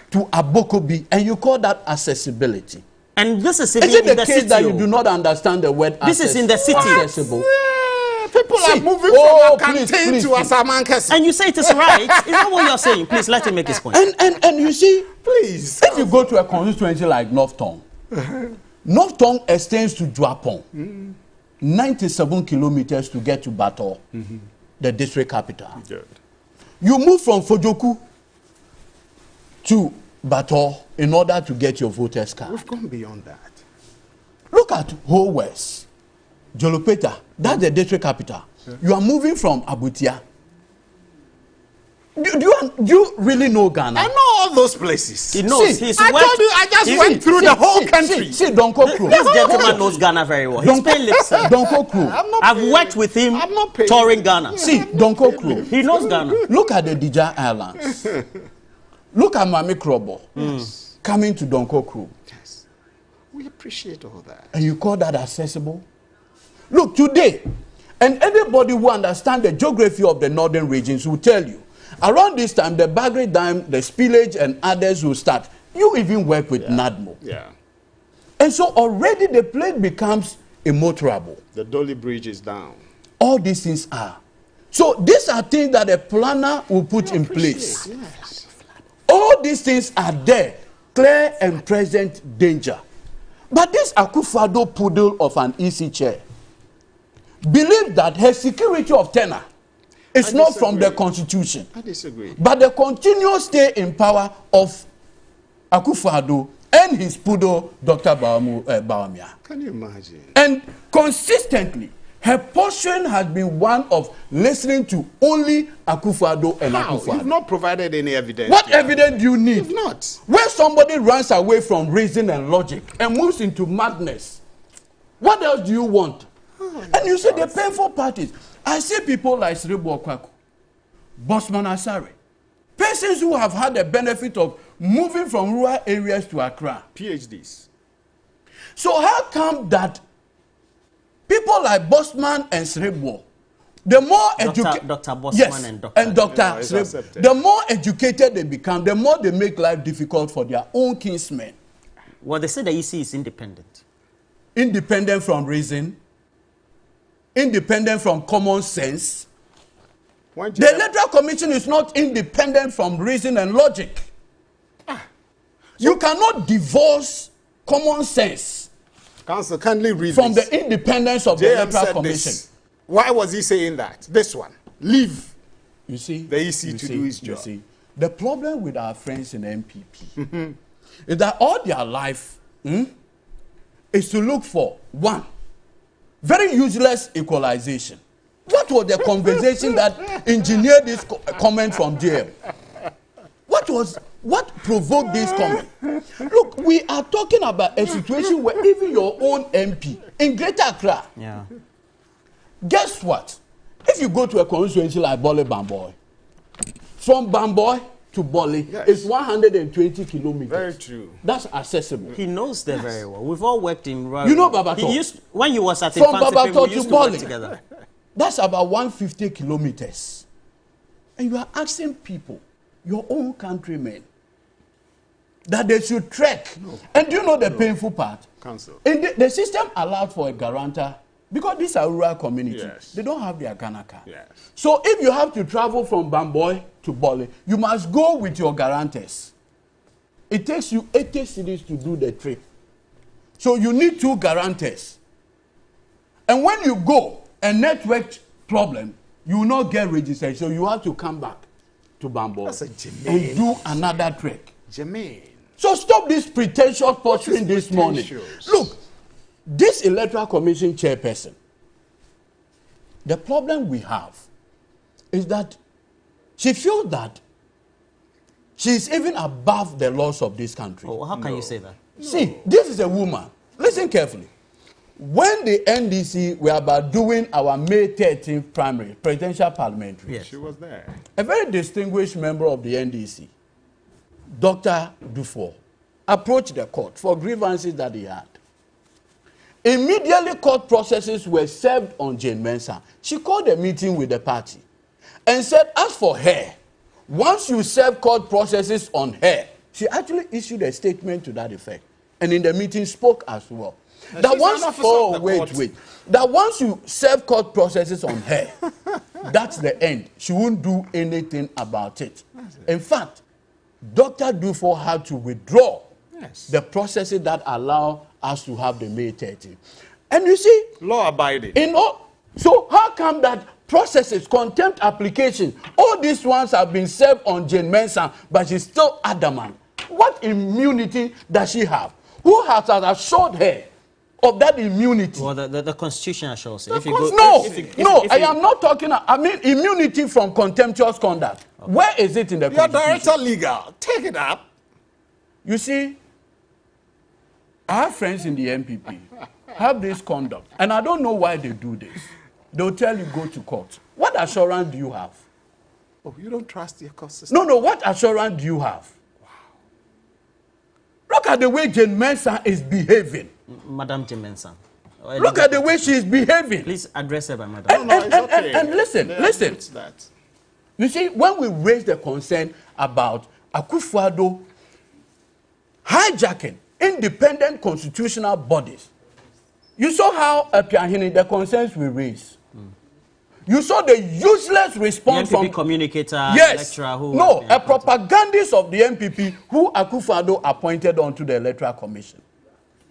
to Abokobi, and you call that accessibility. And this is in the case that you do not understand the word this is in the city. Accessible. People are moving from Akanten to Asamankasi. And you say it is right. Is that what you're saying? Please let him make his point. And you see, please, if you go to a constituency like North Tong, North Tong extends to Juapong, 97 kilometers to get to Bator, the district capital. Good. You move from Fojoku to Bator in order to get your voter's card. We've gone beyond that. Look at Ho West, Jolopeta, that's the district capital. You are moving from Abutia. Do you really know Ghana? I know all those places. He knows. See, I told you, I just went through the whole country. See, Donko Crew. This gentleman knows Ghana very well. He's paying lip service. Donko Crew. I've worked with him touring Ghana. See, Donko Crew. He knows Ghana. Look at the Dija Islands. Look at Mami Krobo coming to Donko Crew. Yes. We appreciate all that. And you call that accessible? Look, today, and anybody who understands the geography of the northern regions will tell you, around this time, the Bagre Dam, the spillage, and others will start. You even work with NADMO. Yeah. And so already the place becomes immotorable. The Dolly Bridge is down. All these things are. So these are things that a planner will put in place. Yes. All these things are there, clear and present danger. But this Akufo-Addo poodle of an EC chair believes that her security of tenure is not from the constitution. I disagree. But the continuous stay in power of Akufo-Addo and his poodle, Dr. Bawumia. Can you imagine? And consistently, her portion has been one of listening to only Akufo-Addo and Akufo-Addo. You've not provided any evidence. What evidence do you need? You've not. Where somebody runs away from reason and logic and moves into madness, what else do you want? And you say the painful parties. I see people like Sribo Okwaku, Bosman Asare, persons who have had the benefit of moving from rural areas to Accra. PhDs. So how come that People like Bosman and Srebo, the more educated, Dr. Bosman yes, and Dr. Srebo, the more educated they become, the more they make life difficult for their own kinsmen. Well, they say the EC is independent. Independent from reason, independent from common sense. The Electoral Commission is not independent from reason and logic. You cannot divorce common sense Council, kindly read from this. the independence of the JM Electoral said Commission. this. Why was he saying that? This one. Leave You see, the EC to do his job. See, the problem with our friends in MPP is that all their life is to look for one very useless equalization. What was the conversation that engineered this comment from JM? What provoked this comment? Look, we are talking about a situation where even your own MP in Greater Accra, guess what? If you go to a constituency like Bole Bamboy, from Bamboy to Bole, it's 120 kilometers. Very true. That's accessible. He knows them very well. We've all worked in. You know Babato? When he was at From Infantry, Babato we used to to work Bole. together. That's about 150 kilometers. And you are asking people, your own countrymen, that they should trek. And do you know the painful part? Council. In the system allowed for a guarantor, because these are rural communities, they don't have their Ghana card. So if you have to travel from Bamboy to Bole, you must go with your guarantors. It takes you 80 cities to do the trip. So you need 2 guarantors. And when you go, a network problem, you will not get registered. So you have to come back to Bamboy and do another trek. Jermaine. So stop this pretentious posturing this morning. Look, this Electoral Commission chairperson, the problem we have is that she feels that she is even above the laws of this country. Oh, how can you say that? See, this is a woman. Listen carefully. When the NDC were about doing our May 13th primary, presidential parliamentary, She was there. a very distinguished member of the NDC, Dr. Dufour, approached the court for grievances that he had. Immediately, court processes were served on Jane Mensah. She called a meeting with the party and said, as for her, once you serve court processes on her, she actually issued a statement to that effect. And in the meeting spoke as well. That once you serve court processes on her, that's the end. She won't do anything about it. In fact, Dr. Dufour had to withdraw the processes that allow us to have the May 13th. And you see, law abiding. So how come that processes, contempt application, all these ones have been served on Jane Mensah, but she's still adamant? What immunity does she have? Who has assured her of that immunity? Well, the Constitution assures it. I am not talking. I mean immunity from contemptuous conduct. Okay. Where is it in the Constitution? Your director legal. Take it up. You see, our friends in the MPP have this conduct, and I don't know why they do this. They'll tell you go to court. What assurance do you have? Oh, you don't trust your court system? No. What assurance do you have? Wow. Look at the way Jane Mensah is behaving. Madam Jane Mensah. Look at the way she is behaving. Please address her by madam. And listen. You see, when we raise the concern about Akufo-Addo hijacking independent constitutional bodies, you saw how the concerns we raised. You saw the useless response the MPP from communicator, lecturer who a propagandist of the MPP who Akufo-Addo appointed onto the Electoral Commission.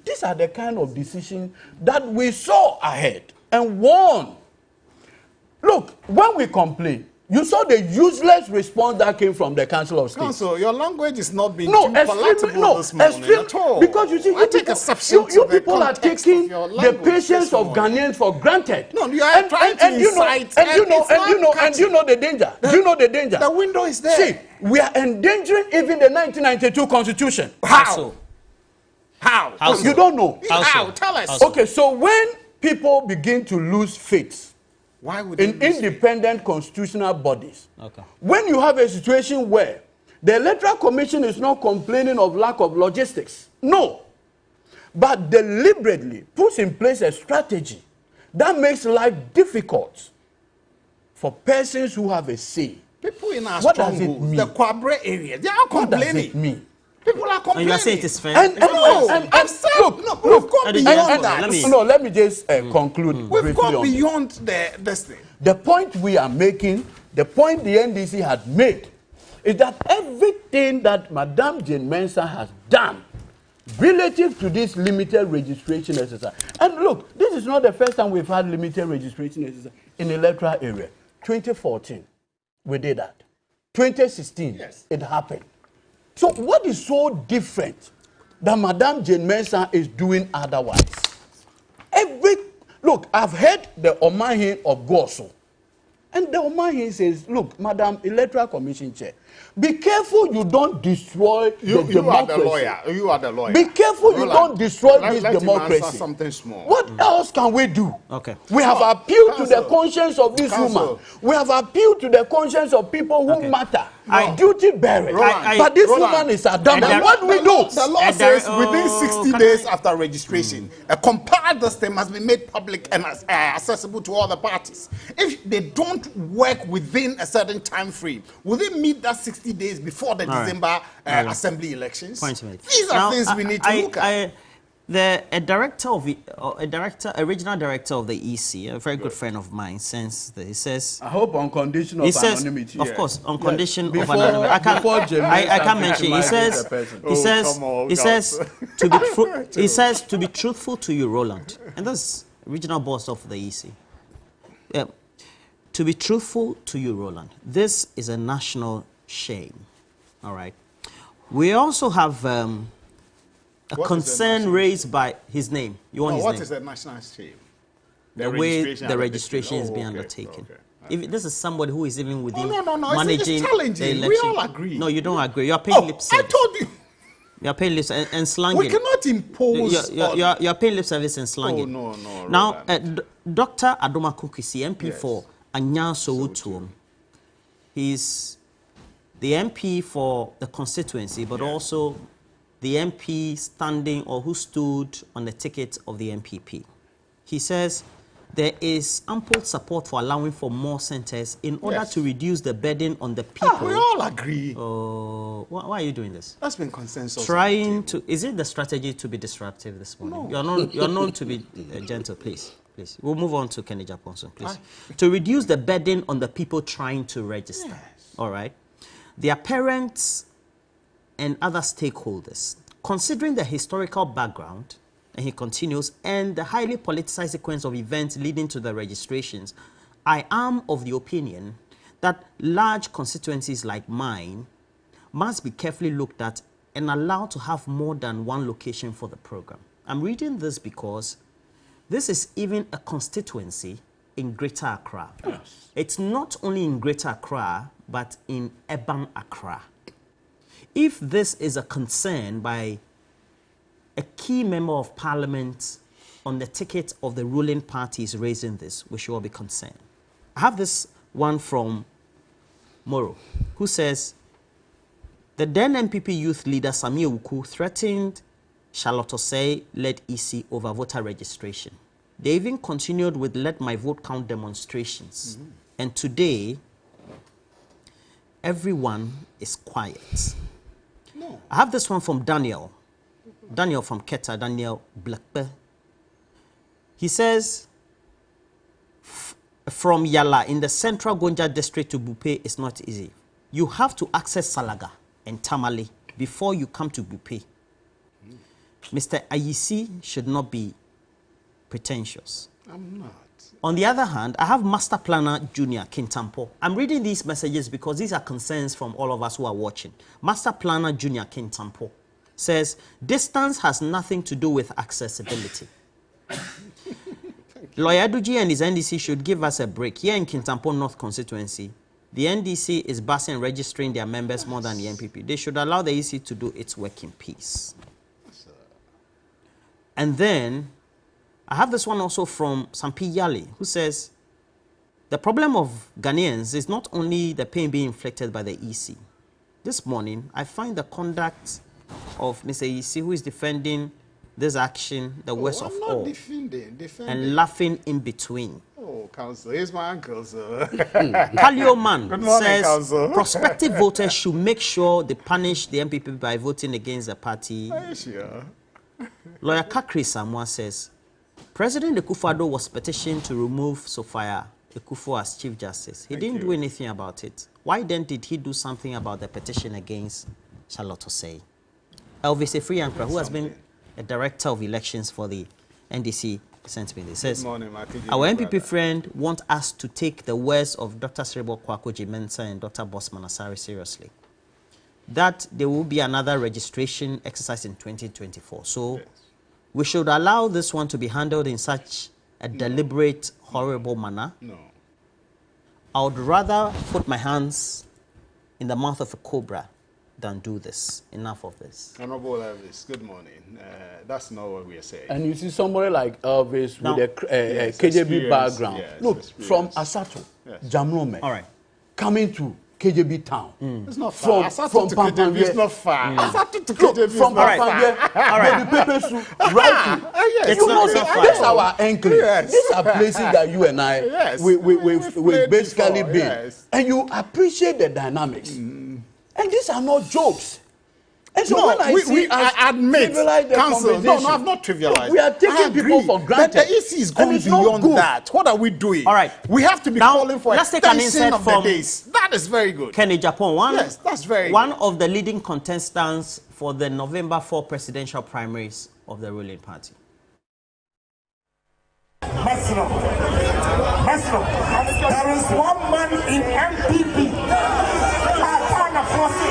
These are the kind of decisions that we saw ahead and warned. Look, when we complain, you saw the useless response that came from the Council of State. Council, your language is not being too palatable this morning at all. Because you see, you people are taking the patience of Ghanaians for granted. No, you are trying to incite. And you know the danger. Do you know the danger? The window is there. See, we are endangering even the 1992 Constitution. How? How? You don't know. How? Tell us. Okay, so when people begin to lose faith in independent constitutional bodies, when you have a situation where the Electoral Commission is not complaining of lack of logistics, no, but deliberately puts in place a strategy that makes life difficult for persons who have a say. People in our What does it strongholds, mean? the Kwabre area, they are What does complaining. it mean? People are And complaining. you are saying it is fair? And Look, we've gone beyond that. Let me just conclude We've briefly gone on beyond this thing. the point we are making, the point the NDC had made, is that everything that Madam Jane Mensah has done relative to this limited registration exercise. And look, this is not the first time we've had limited registration exercise in the electoral area. 2014, we did that. 2016, Yes. it happened. So what is so different that Madam Jane Mensah is doing otherwise? Look, I've heard the Omahin of Goso. And the Omahin says, look, Madam Electoral Commission Chair, be careful you don't destroy the democracy. You are the lawyer. You are the lawyer. Be careful you don't destroy this let him democracy. answer something small. What else can we do? Okay. We have appealed to the Counsel. conscience of this Counsel. woman. We have appealed to the conscience of people who matter. Duty bearers. But this woman is Adam. And what do we do? The law says within 60 days after registration, a compiled system must be made public and accessible to all the parties. If they don't work within a certain time frame, will they meet that 60 days before the December assembly elections? Point made. These are things we need to look at. A regional director of the EC, a very good friend of mine, says that he says. I hope on condition of anonymity. Of course, on condition of anonymity. I can't mention. He says to be truthful to you, Roland, and that's regional boss of the EC. To be truthful to you, Roland, this is a national shame. All right. We also have a concern raised by his name. You want his name? What is a national shame? The way the registration is being undertaken. If this is somebody who is even within managing it's challenging. the election. We all agree. No, you don't agree. You are paying lip service. I told you. You are paying lip service and slanging. We cannot impose. You are paying lip service and slanging. Oh, no. Now, Dr. Adoma Kukisi, MP for Anyanso Utuom, he's the MP for the constituency, but also the MP standing or who stood on the ticket of the MPP. He says there is ample support for allowing for more centers in order to reduce the burden on the people. We all agree. Why are you doing this? That's been consensus. Trying to, is it the strategy to be disruptive this morning? No. You're known to be gentle, please. We'll move on to Kenny Japonson, please. To reduce the burden on the people trying to register. Yes. All right. Their parents and other stakeholders, considering the historical background, and he continues, and the highly politicized sequence of events leading to the registrations, I am of the opinion that large constituencies like mine must be carefully looked at and allowed to have more than one location for the program. I'm reading this because this is even a constituency in Greater Accra. Yes. It's not only in Greater Accra, but in urban Accra. If this is a concern by a key member of parliament on the ticket of the ruling parties raising this, we should all be concerned. I have this one from Moro, who says, the then MPP youth leader Sami Uku threatened Charlotte Osei-led EC over voter registration. They even continued with Let My Vote Count demonstrations. Mm-hmm. And today, everyone is quiet. No. I have this one from Daniel from Keta, Daniel Blackbe. He says, from Yala in the central Gonja district to Bupe is not easy. You have to access Salaga and Tamale before you come to Bupe. Mr. Ayisi should not be pretentious. I'm not. On the other hand, I have Master Planner Junior Kintampo. I'm reading these messages because these are concerns from all of us who are watching. Master Planner Junior Kintampo says, distance has nothing to do with accessibility. Lawyer Duji and his NDC should give us a break. Here in Kintampo North constituency, the NDC is busing and registering their members more than the MPP. They should allow the EC to do its work in peace. And then, I have this one also from Sampi Yali, who says, the problem of Ghanaians is not only the pain being inflicted by the EC. This morning, I find the conduct of Mr. EC, who is defending this action the worst of all defending. and laughing in between. Oh, Council, here's my uncle, sir. Kalio Man Good morning, says Council. prospective voters should make sure they punish the MPP by voting against the party. Are you sure? Lawyer Kakri Samoa says President Akufo-Addo was petitioned to remove Sophia Akufo as Chief Justice. He didn't do anything about it. Why then did he do something about the petition against Charlotte Osei? Elvis Efriankra, who has been a director of elections for the NDC, sent me this. Says, our MPP friend want us to take the words of Dr. Srebo Kwakoji Mensah and Dr. Bosman Asari seriously. That there will be another registration exercise in 2024. So we should allow this one to be handled in such a deliberate, horrible manner. No. I would rather put my hands in the mouth of a cobra than do this. Enough of this. Honorable Elvis, good morning. That's not what we are saying. And you see somebody like Elvis Now, with a KJB background. yes, Look, experience. from Asato, Jamrome, All right. coming to KJB town. It's not far. Asato to KJB is not far. Asato to KJB is From not far. Pampanga, right to It's you not know, so far. this is our enclave. Yes. These are places that you and I, Yes. we played basically before, been. yes. And you appreciate the dynamics. And these are not jokes. And so No, when I I admit, Council, no, I've not trivialized. We are taking people for granted. But the EC is going beyond that. What are we doing? All right. We have to be Now, calling for let's take an extension insert of the from days. That is very good. Kenny Japan, Yes, that's very one of the leading contestants for the November 4 presidential primaries of the ruling party. Maslow. There is one man in MPP. Atana Fosi.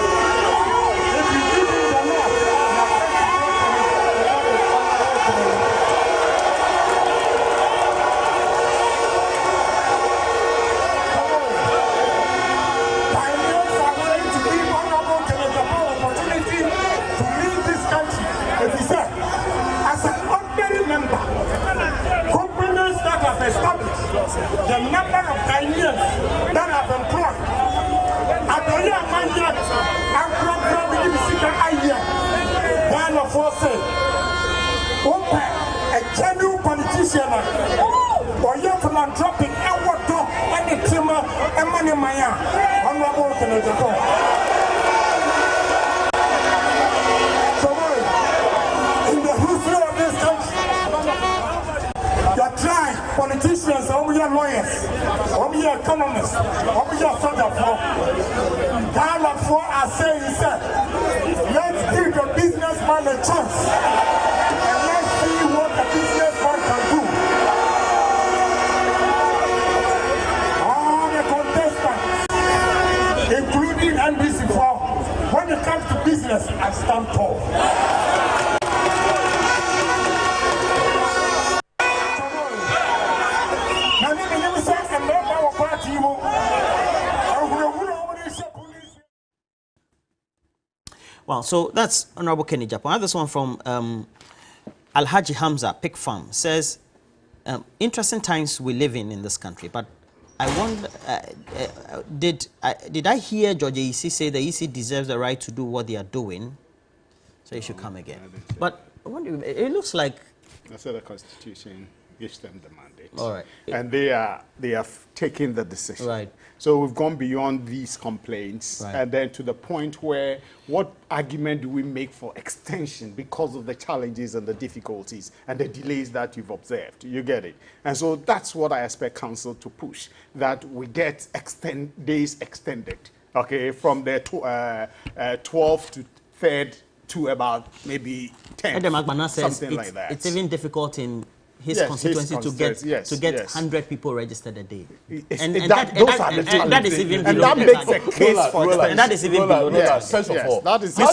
If you give him the law, pioneers are going to give Honorable Kenyatta opportunity to lead this country. If he said, as an ordinary member, companies that have established, the number of pioneers that have employed, Adoya Manja, and program in the secret idea, Ghana Force, open a genuine politician, or your philanthropic, and what dog, and the timber, and money maya, Honorable Kenyatta. So, in the history of this country, politicians, all your lawyers, all your economists, all your soldiers, Ghana for are saying, sir, let's give the businessman a chance and let's see what the businessman can do. All the contestants, including NBC4, when it comes to business, I stand tall. Well, so that's Honorable Kenny Japan. This one from Alhaji Hamza, Pig Farm, says, interesting times we live in this country, but I wonder, did I hear George EC say the EC deserves the right to do what they are doing, so it should come again? But I wonder, it looks like... I said the Constitution gives them the mandate. All right. And they are taking the decision. Right. So we've gone beyond these complaints, right, and then to the point where what argument do we make for extension because of the challenges and the difficulties and the delays that you've observed? You get it? And so that's what I expect Council to push, that we get days extended, okay, from the 12th to 3rd to about maybe 10, something like that. It's even difficult in his constituency to get 100 people registered a day. And that is even below. And that makes a case for extension. And that is even below. First of all,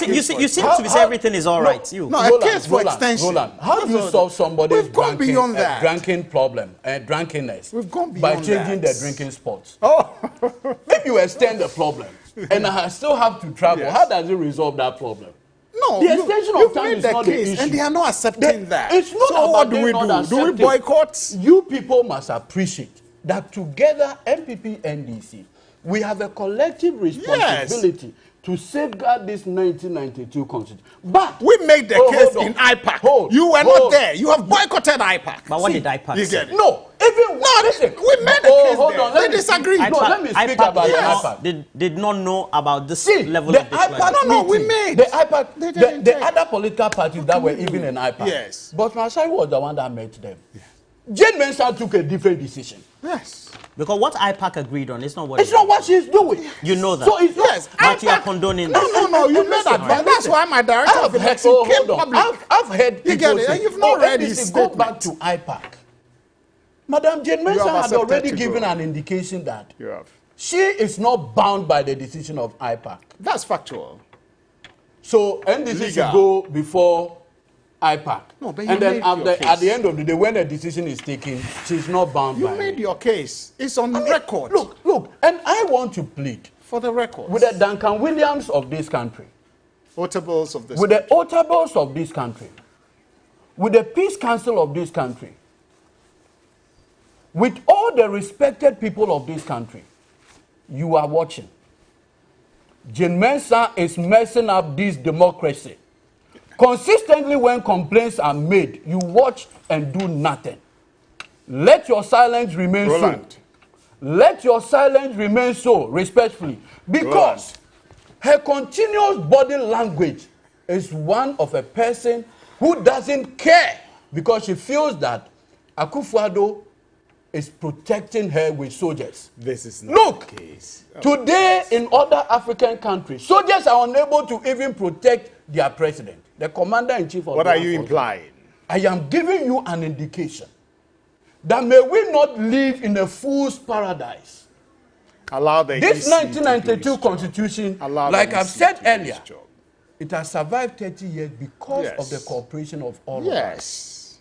you seem to be saying everything is all right. No, a case for extension. How do you solve somebody's drinking problem and drunkenness? We've gone beyond by changing their drinking spots. If you extend the problem and I still have to travel, how does it resolve that problem? No, the extension of time is not the issue. And they are not accepting that. It's not so what do we do? Do we boycott? You people must appreciate that together, MPP, NDC, we have a collective responsibility to safeguard this 1992 constitution. But we made the case in IPAC. You were not there. You have boycotted IPAC. But what did IPAC say? No, even listen, we made the case hold there. on, let They me disagree. No, let me speak about the IPAC. Did not know about this level the of decline. IPAC we made. The IPAC, the other political parties that were even in IPAC. Yes. But Masai was the one that met them. Jane Mensah took a different decision. Yes. Because what IPAC agreed on, it's not what she's doing. You know that. So it's yes, but you are condoning that. No, you made that. But that's why my director of election came public. I've heard you get it, and you've not read his go statement. back to IPAC. Madam Jane Mensah had already given an indication that she is not bound by the decision of IPAC. That's factual. So NDC should go before IPAC. No, but and then at the end of the day, when a decision is taken, she's not bound by it. You made your case. It's on record. Look, and I want to plead for the record with the Duncan Williams of this country, Otables of this with the Otables of this country, with the Peace Council of this country, with all the respected people of this country. You are watching. Jane Mensah is messing up this democracy. Consistently, when complaints are made, you watch and do nothing. Let your silence remain so. Let your silence remain so, respectfully. Because her continuous body language is one of a person who doesn't care because she feels that Akufo-Addo is protecting her with soldiers. This is not the case. Today in other African countries, soldiers are unable to even protect their president, the commander-in-chief of What are you implying? I am giving you an indication that may we not live in a fool's paradise. Allow the this EC 1992 constitution, like I've said earlier, it has survived 30 years because of the cooperation of all of us.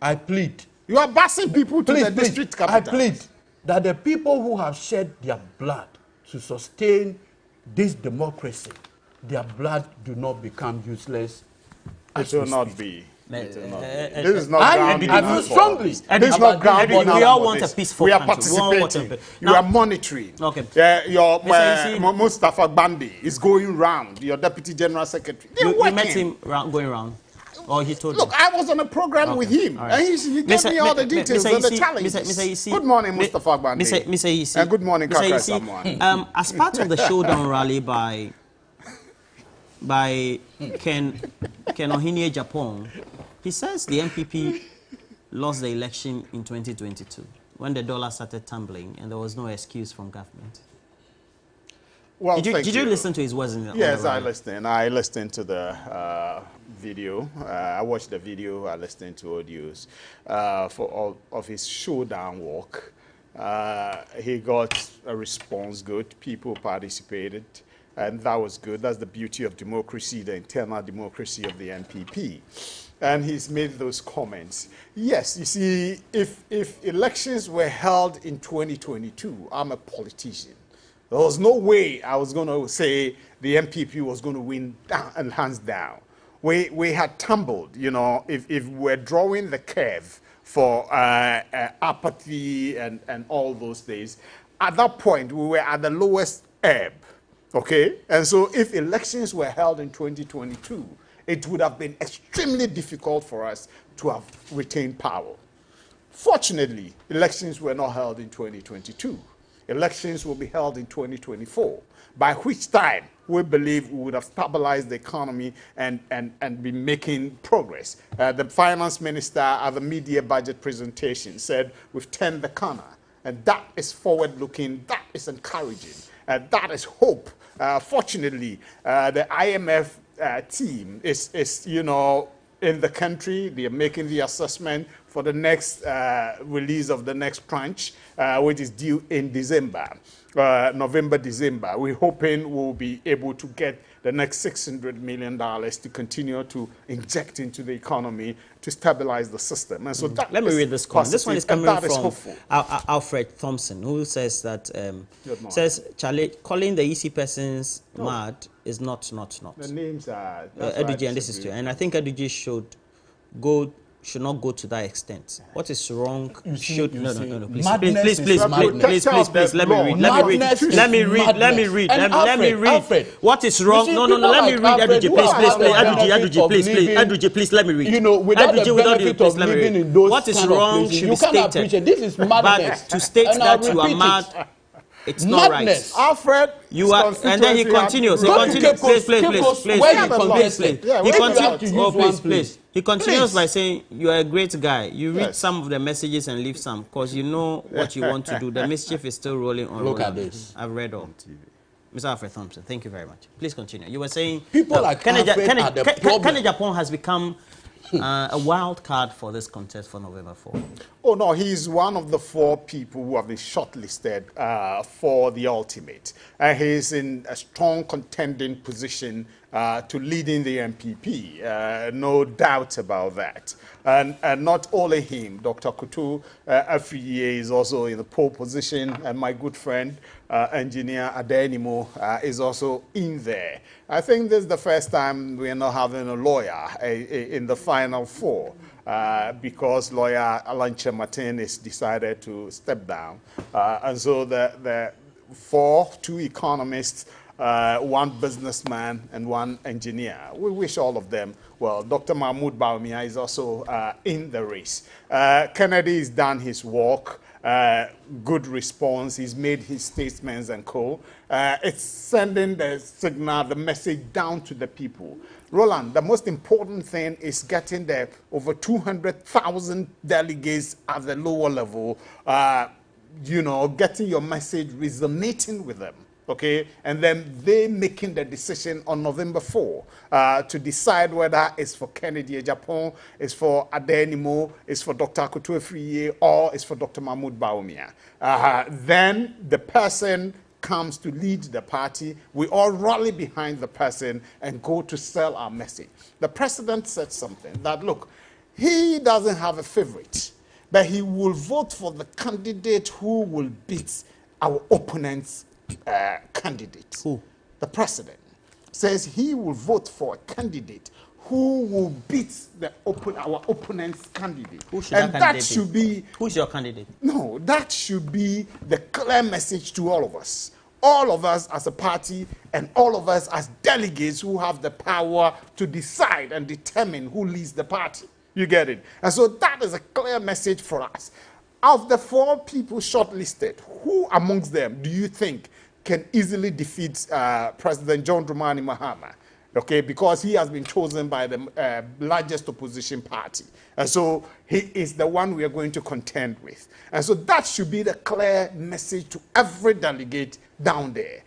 I plead. You are busing people to the district capital. I plead that the people who have shed their blood to sustain this democracy, their blood do not become useless. It will not be. This is not I feel strongly. This is not ground. We all want a peaceful We are country. participating. You are monitoring. Okay. Your Mustafa Bandi is going round. Your deputy general secretary. You met him going round. Or he told Look, I was on a program with him, and he gave me all the details and the challenges. Good morning, Mustafa Bandi. Mr. Isi. And good morning, Kaka Samuel. As part of the showdown rally by Ken Ohine Japan, he says the MPP lost the election in 2022 when the dollar started tumbling and there was no excuse from government. Well, did you listen to his words? Yes, I listened. I listened to the video. I watched the video. I listened to audios for all of his showdown walk. He got a response good. People participated, and that was good. That's the beauty of democracy, the internal democracy of the NPP. And he's made those comments. Yes, you see, if elections were held in 2022, I'm a politician. There was no way I was going to say the MPP was going to win and hands down. We had tumbled, you know, if we're drawing the curve for apathy and all those days, at that point we were at the lowest ebb, okay? And so if elections were held in 2022, it would have been extremely difficult for us to have retained power. Fortunately, elections were not held in 2022. Elections will be held in 2024, by which time we believe we would have stabilized the economy and be making progress. The finance minister at the media budget presentation said we've turned the corner, and that is forward-looking, that is encouraging, that is hope. Fortunately, the IMF team is, you know, in the country. They are making the assessment for the next release of the next tranche, which is due in December, November, December. We're hoping we'll be able to get the next $600 million to continue to inject into the economy to stabilize the system. And so that let me read this comment. This one is coming from Alfred Thompson, who says that calling the EC persons mad is not. The names are Edugye, and this is true. And I think Edugye should go should not go to that extent. What is wrong see, no, please, madness please, is madness. please, let me read. Madness is Let me madness. read. And Let me read. Alfred, What is wrong? you see, No, people let me like read. Alfred Edudzi, who please, have the benefit of living- Edudzi, please, let me read. You know, without the benefit of let me living read. in those What is kind of wrong places, should you be can't stated. appreciate. This is madness. But to state And I'll that you are repeat mad, it. it's not right. Madness. Alfred, You are, and then he continues. He Go to continues. Cape Please, Coast, please. where he Please, contested. he If you have to continues. use Oh, one, please. He continues Please. by saying, "You are a great guy. You read Yes. some of the messages and leave some, because you know what you want to do. The mischief is still rolling on." Look at Roland. this. I've read all. Mr. Alfred Thompson, thank you very much. Please continue. You were saying People like Alfred are the problem. Kennedy Japan has become a wild card for this contest for November 4. Oh, no, he's one of the 4 people who have been shortlisted for the ultimate. He's in a strong contending position to leading the MPP. No doubt about that. And not only him, Dr. Kutu Afriye is also in the pole position, and my good friend, engineer Adenimo, is also in there. I think this is the first time we are not having a lawyer in the final 4. Because lawyer Alan Chematin has decided to step down. And so the 2 economists, 1 businessman, and 1 engineer. We wish all of them well. Dr. Mahmoud Bawumia is also in the race. Kennedy has done his work. Good response. He's made his statements and co. It's sending the signal, the message down to the people. Roland, the most important thing is getting the over 200,000 delegates at the lower level, you know, getting your message resonating with them. Okay, and then they making the decision on November 4 to decide whether it's for Kennedy Japan, it's for Adenimo, it's for Dr. Akutu Afriye, or it's for Dr. Mahmoud Bawumia. Then the person comes to lead the party. We all rally behind the person and go to sell our message. The president said something that, look, he doesn't have a favorite, but he will vote for the candidate who will beat our opponents. Candidate. Who? The president says he will vote for a candidate who will beat our opponent's candidate. Who should and that that should be... Who's your candidate? No, that should be the clear message to all of us. All of us as a party and all of us as delegates who have the power to decide and determine who leads the party. You get it? And so that is a clear message for us. Of the 4 people shortlisted, who amongst them do you think can easily defeat President John Dramani Mahama? Okay, because he has been chosen by the largest opposition party. And so he is the one we are going to contend with. And so that should be the clear message to every delegate down there.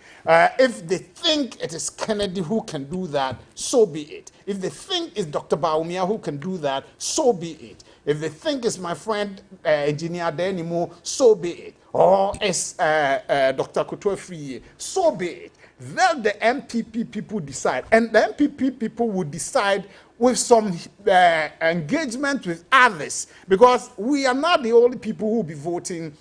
If they think it is Kennedy who can do that, so be it. If they think it's Dr. Bawumia who can do that, so be it. If they think it's my friend, Engineer Adenimo, so be it. Or it's Dr. Akutu Afriye, so be it. Let the MPP people decide. And the MPP people will decide with some engagement with others. Because we are not the only people who will be voting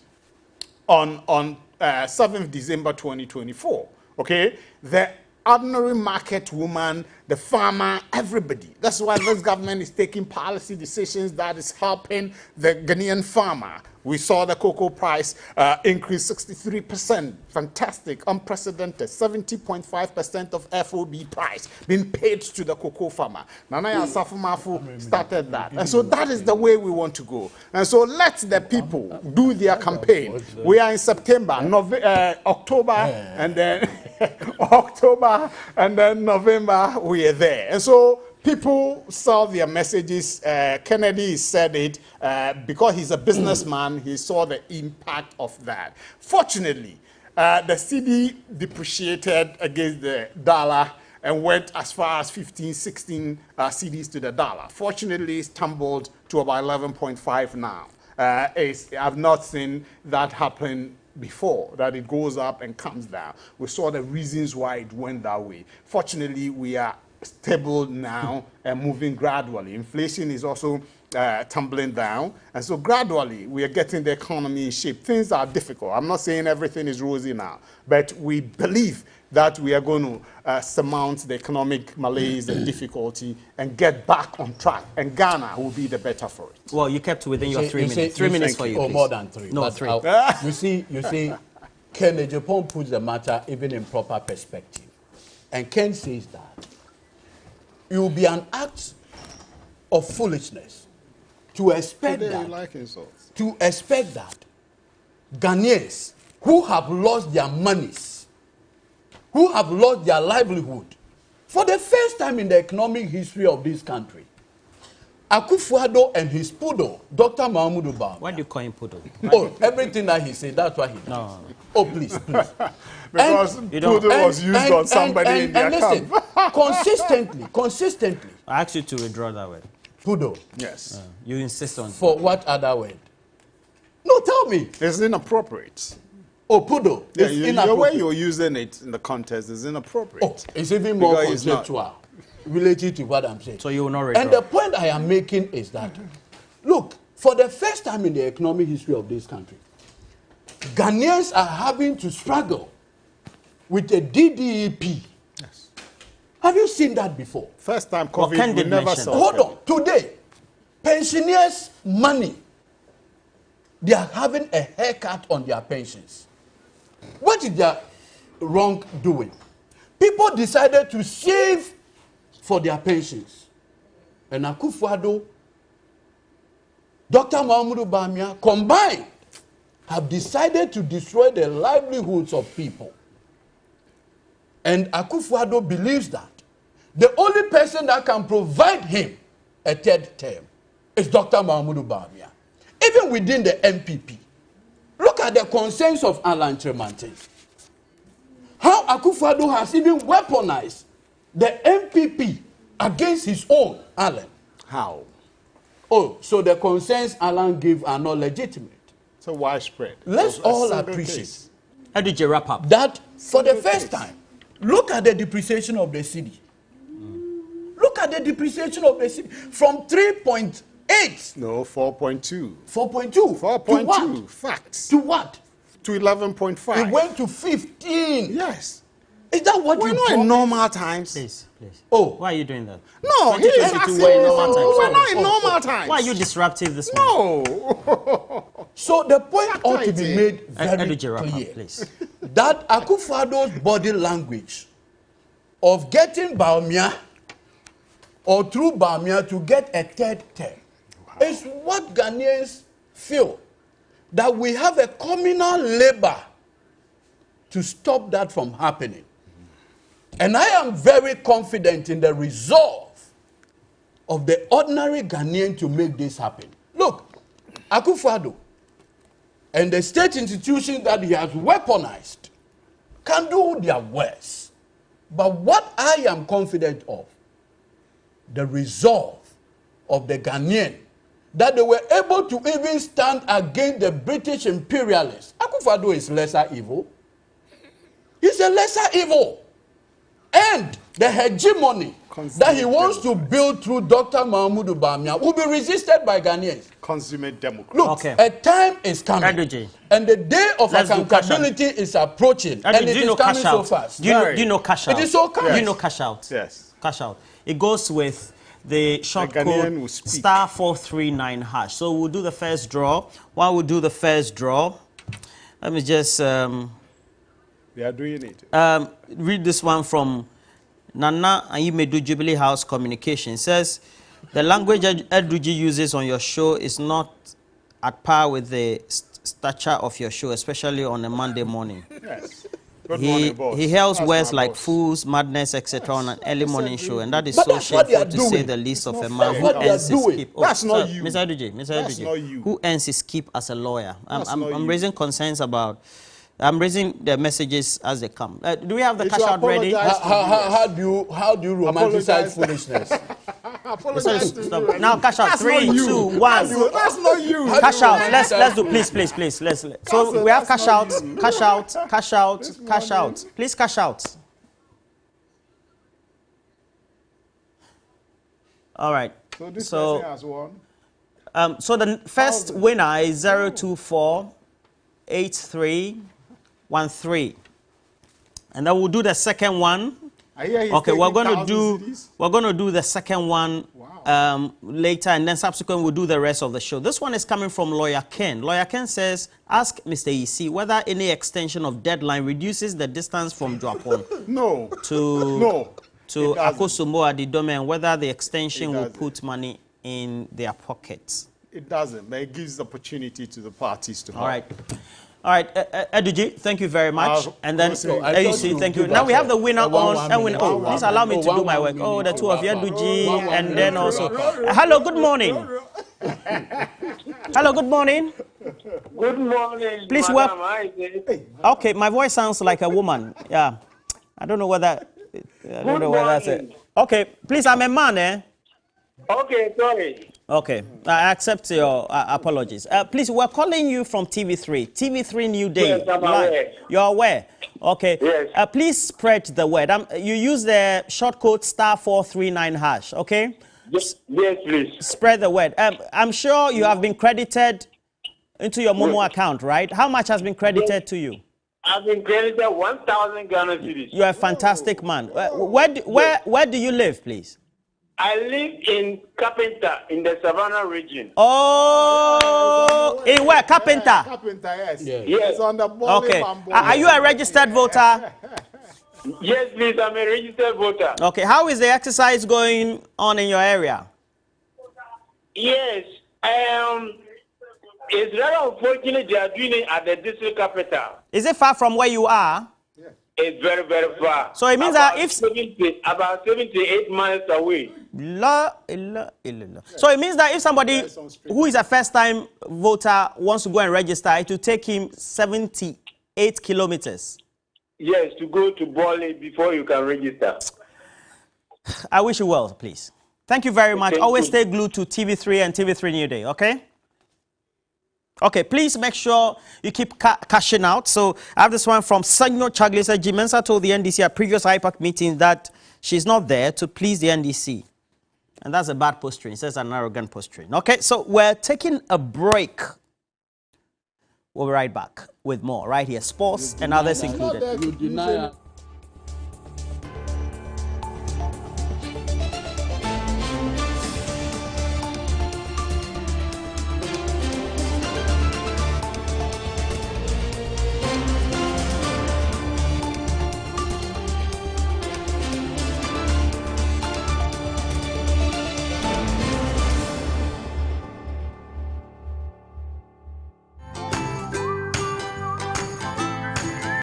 on 7th December 2024. Okay? The ordinary market woman, the farmer, everybody. That's why this government is taking policy decisions that is helping the Ghanaian farmer. We saw the cocoa price increase 63%. Fantastic, unprecedented. 70.5% of FOB price being paid to the cocoa farmer. Nana Asafo Mafu started that. And so that is the way we want to go. And so let the people do their campaign. We are in September, October, and then October, and then November, we are there. And so people saw their messages. Kennedy said it because he's a businessman. He saw the impact of that. Fortunately, the cedi depreciated against the dollar and went as far as 15, 16 cedis to the dollar. Fortunately, it's tumbled to about 11.5 now. I've not seen that happen before, that it goes up and comes down. We saw the reasons why it went that way. Fortunately, we are stable now and moving gradually. Inflation is also tumbling down. And so gradually, we are getting the economy in shape. Things are difficult. I'm not saying everything is rosy now, but we believe that we are going to surmount the economic malaise and difficulty and get back on track. And Ghana will be the better for it. Well, you kept within your 3 minutes. 3 minutes for you, Or please. more than 3. No, But 3. you see, Ken Ejapong puts the matter even in proper perspective. And Ken says that it will be an act of foolishness to expect Today, that, you like insults. to expect that Ghanaians who have lost their monies, who have lost their livelihood, for the first time in the economic history of this country, Akufo-Addo and his poodle, Dr. Mahamudu Bawumia. Why do you call him poodle? Oh, everything that he said, that's what he did. No. Oh, please. Because poodle was used on somebody in their camp. Consistently. I asked you to withdraw that word. Poodle. Yes. You insist on. For what other word? No, tell me. It's inappropriate. Oh, poodle. Yeah, It's the inappropriate. way you're using it in the context is inappropriate. Oh, it's even more Because it's not. conceptual related to what I'm saying. So you will not withdraw. And the point I am making is that, look, for the first time in the economic history of this country, Ghanaians are having to struggle with a DDEP. Yes. Have you seen that before? First time Well, Ken COVID, we did never mention saw. that. Hold on. Today, pensioners' money, they are having a haircut on their pensions. What is their wrongdoing? People decided to save for their pensions. And Akufo-Addo, Dr. Mahamudu Bawumia, combined, have decided to destroy the livelihoods of people. And Akufo-Addo believes that the only person that can provide him a third term is Dr. Mahamudu Bawumia. Even within the MPP, look at the concerns of Alan Tremantin. How Akufo-Addo has even weaponized the MPP against his own Alan. How? Oh, so the concerns Alan gave are not legitimate. So widespread. Let's A all single appreciate case. How did you wrap up? that for the Single first case. time, look at the depreciation of the city. Look at the depreciation of the city from 3.8, No, 4.2. 4.2, to 4.2. what? Facts. To what? To 11.5. It went to 15. Yes. Is that what We're you not in promised? normal times. Please, please. Oh, Why are you doing that? No, he is 2022 asking. we're in normal times. We're not in normal times. Why are you disruptive this morning? No. so the point ought to be tight, made How very did you wrap up, clear please? that Akufo-Addo's body language of getting Bawumia or through Bawumia to get a third term is what Ghanaians feel that we have a communal labor to stop that from happening. And I am very confident in the resolve of the ordinary Ghanaian to make this happen. Look, Akufo-Addo and the state institutions that he has weaponized can do their worst. But what I am confident of, the resolve of the Ghanaian, that they were able to even stand against the British imperialists. Akufo-Addo is lesser evil. He's a lesser evil. And the hegemony that he wants to build through Dr. Mahamudu Bawumia will be resisted by Ghanaians. Consummate democrat. Look, Okay. a time is coming. Edwin. And the day of Let's do cash out. accountability is approaching. Edwin, And do it you is know coming cash so out? fast. Do you know cash out? It is so coming. Do you know cash out? Yes. Cash out. It goes with the short The Ghanaian will code speak. *439#. So we'll do the first draw. While we do the first draw, let me just They are doing it. read this one from Nana Ayimedu Jubilee House Communication. It says, the language Edruji uses on your show is not at par with the stature of your show, especially on a Monday morning. Yes. Good morning, boss. He hails That's words my like boss. fools, madness, etc. on an early morning show, and that is But so that's what they shameful are to say doing. the least of a not man fair. who What they are earns his doing. keep. That's not sorry, you. Mr. Eduje, Mr. That's Eduje, not you. who earns his keep as a lawyer? That's not I'm you. raising concerns about. I'm raising the messages as they come. Do we have the You cash should out ready? apologize. How do you romanticize Apologize. foolishness? Apologize to Stop. you. Now cash out. That's 3, not you. 2, 1. That's not you. Cash out. Let's do. Please. Let's. So Council, we have that's cash not out. you. Cash out. Cash out. This Cash morning. out. Please cash out. All right. So this So. person has won. So the first winner is 0248313, And then we'll do the second one. Okay, we're going to do the second one later, and then subsequently we'll do the rest of the show. This one is coming from Lawyer Ken. Lawyer Ken says, ask Mr. EC whether any extension of deadline reduces the distance from Dwapong to Akosombo Adidome, and whether the extension will put money in their pockets. It doesn't, but it gives the opportunity to the parties to help. All right, Eduji, thank you very much. And then, AUC, thank you. Now we have the winner on. Oh, please allow me to do my work. Oh, the two of you, Eduji, and then also. Hello, good morning. Hello, good morning. Good morning. Please welcome. Okay, my voice sounds like a woman. Yeah, I don't know whether. I don't know whether that's it. Okay, please, I'm a man, eh? Okay, sorry. Okay, I accept your apologies. Please, we're calling you from TV3. TV3 New Day. Yes, I'm aware. You're aware? Okay. Yes. Please spread the word. You use the short code *439#, okay? Yes, please. Spread the word. I'm sure you have been credited into your Momo account, right? How much has been credited to you? I've been credited 1,000 Ghana cedis. You're a fantastic man. Where do you live, please? I live in Carpenter, in the Savannah region. Oh, in where? Carpenter? Carpenter, yes. Yes. It's on the ball. Okay. Are you a registered voter? Yes, please. I'm a registered voter. Okay. How is the exercise going on in your area? Yes. It's very unfortunate they are doing it at the district capital. Is it far from where you are? It's very, very far. So it means that if... About 7 to 8 miles away. So it means that if somebody who is a first-time voter wants to go and register, it will take him 78 kilometers. Yes, to go to Bali before you can register. I wish you well, please. Thank you very much. Always stay glued to TV3 and TV3 New Day, okay? Okay, please make sure you keep cashing out. So I have this one from Sanyo Chaglisa. Jimensa told the NDC at previous IPAC meeting that she's not there to please the NDC. And that's a bad posturing. It says an arrogant posturing. Okay, so we're taking a break. We'll be right back with more right here. Sports and others included. You deny